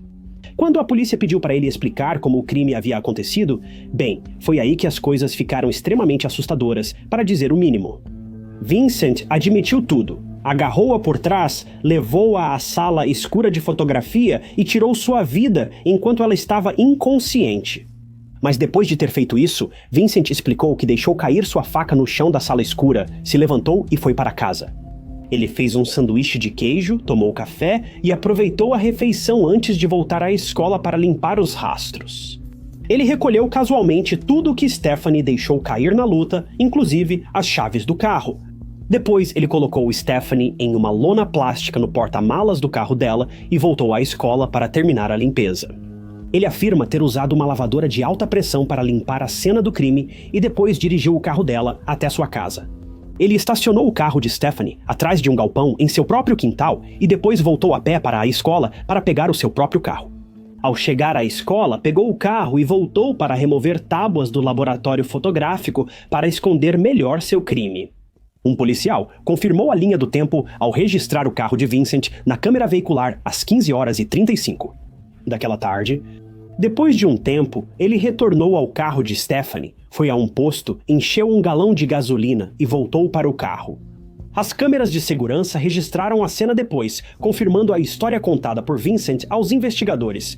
Quando a polícia pediu para ele explicar como o crime havia acontecido, bem, foi aí que as coisas ficaram extremamente assustadoras, para dizer o mínimo. Vincent admitiu tudo. Agarrou-a por trás, levou-a à sala escura de fotografia e tirou sua vida enquanto ela estava inconsciente. Mas depois de ter feito isso, Vincent explicou que deixou cair sua faca no chão da sala escura, se levantou e foi para casa. Ele fez um sanduíche de queijo, tomou café e aproveitou a refeição antes de voltar à escola para limpar os rastros. Ele recolheu casualmente tudo o que Stephanie deixou cair na luta, inclusive as chaves do carro. Depois, ele colocou Stephanie em uma lona plástica no porta-malas do carro dela e voltou à escola para terminar a limpeza. Ele afirma ter usado uma lavadora de alta pressão para limpar a cena do crime e depois dirigiu o carro dela até sua casa. Ele estacionou o carro de Stephanie atrás de um galpão em seu próprio quintal e depois voltou a pé para a escola para pegar o seu próprio carro. Ao chegar à escola, pegou o carro e voltou para remover tábuas do laboratório fotográfico para esconder melhor seu crime. Um policial confirmou a linha do tempo ao registrar o carro de Vincent na câmera veicular às 15h35 daquela tarde. Depois de um tempo, ele retornou ao carro de Stephanie, foi a um posto, encheu um galão de gasolina e voltou para o carro. As câmeras de segurança registraram a cena depois, confirmando a história contada por Vincent aos investigadores.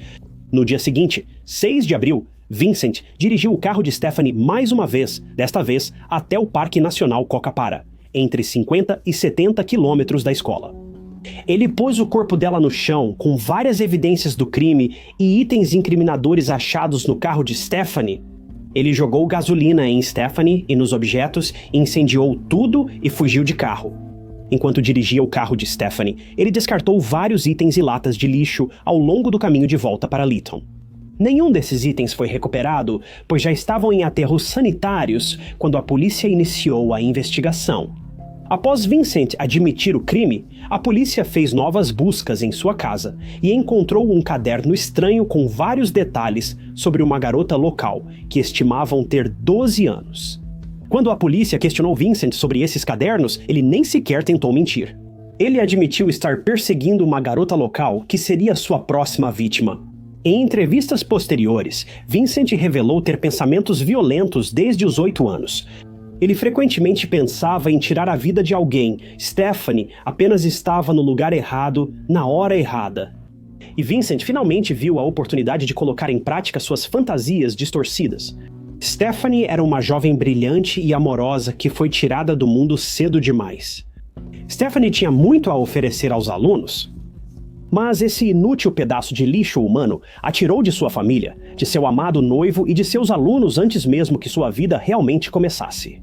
No dia seguinte, 6 de abril, Vincent dirigiu o carro de Stephanie mais uma vez, desta vez até o Parque Nacional Coca-Para, entre 50 e 70 quilômetros da escola. Ele pôs o corpo dela no chão, com várias evidências do crime e itens incriminadores achados no carro de Stephanie. Ele jogou gasolina em Stephanie e nos objetos, incendiou tudo e fugiu de carro. Enquanto dirigia o carro de Stephanie, ele descartou vários itens e latas de lixo ao longo do caminho de volta para Lytton. Nenhum desses itens foi recuperado, pois já estavam em aterros sanitários quando a polícia iniciou a investigação. Após Vincent admitir o crime, a polícia fez novas buscas em sua casa e encontrou um caderno estranho com vários detalhes sobre uma garota local, que estimavam ter 12 anos. Quando a polícia questionou Vincent sobre esses cadernos, ele nem sequer tentou mentir. Ele admitiu estar perseguindo uma garota local que seria sua próxima vítima. Em entrevistas posteriores, Vincent revelou ter pensamentos violentos desde os 8 anos. Ele frequentemente pensava em tirar a vida de alguém. Stephanie apenas estava no lugar errado, na hora errada. E Vincent finalmente viu a oportunidade de colocar em prática suas fantasias distorcidas. Stephanie era uma jovem brilhante e amorosa que foi tirada do mundo cedo demais. Stephanie tinha muito a oferecer aos alunos, mas esse inútil pedaço de lixo humano atirou de sua família, de seu amado noivo e de seus alunos antes mesmo que sua vida realmente começasse.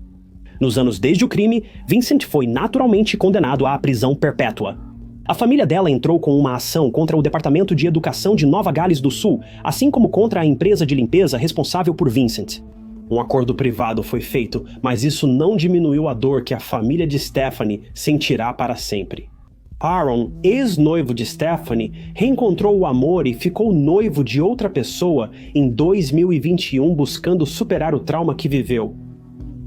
Nos anos desde o crime, Vincent foi naturalmente condenado à prisão perpétua. A família dela entrou com uma ação contra o Departamento de Educação de Nova Gales do Sul, assim como contra a empresa de limpeza responsável por Vincent. Um acordo privado foi feito, mas isso não diminuiu a dor que a família de Stephanie sentirá para sempre. Aaron, ex-noivo de Stephanie, reencontrou o amor e ficou noivo de outra pessoa em 2021 buscando superar o trauma que viveu.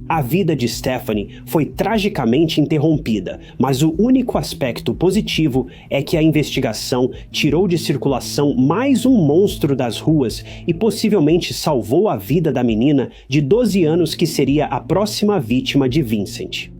A vida de Stephanie foi tragicamente interrompida, mas o único aspecto positivo é que a investigação tirou de circulação mais um monstro das ruas e possivelmente salvou a vida da menina de 12 anos que seria a próxima vítima de Vincent.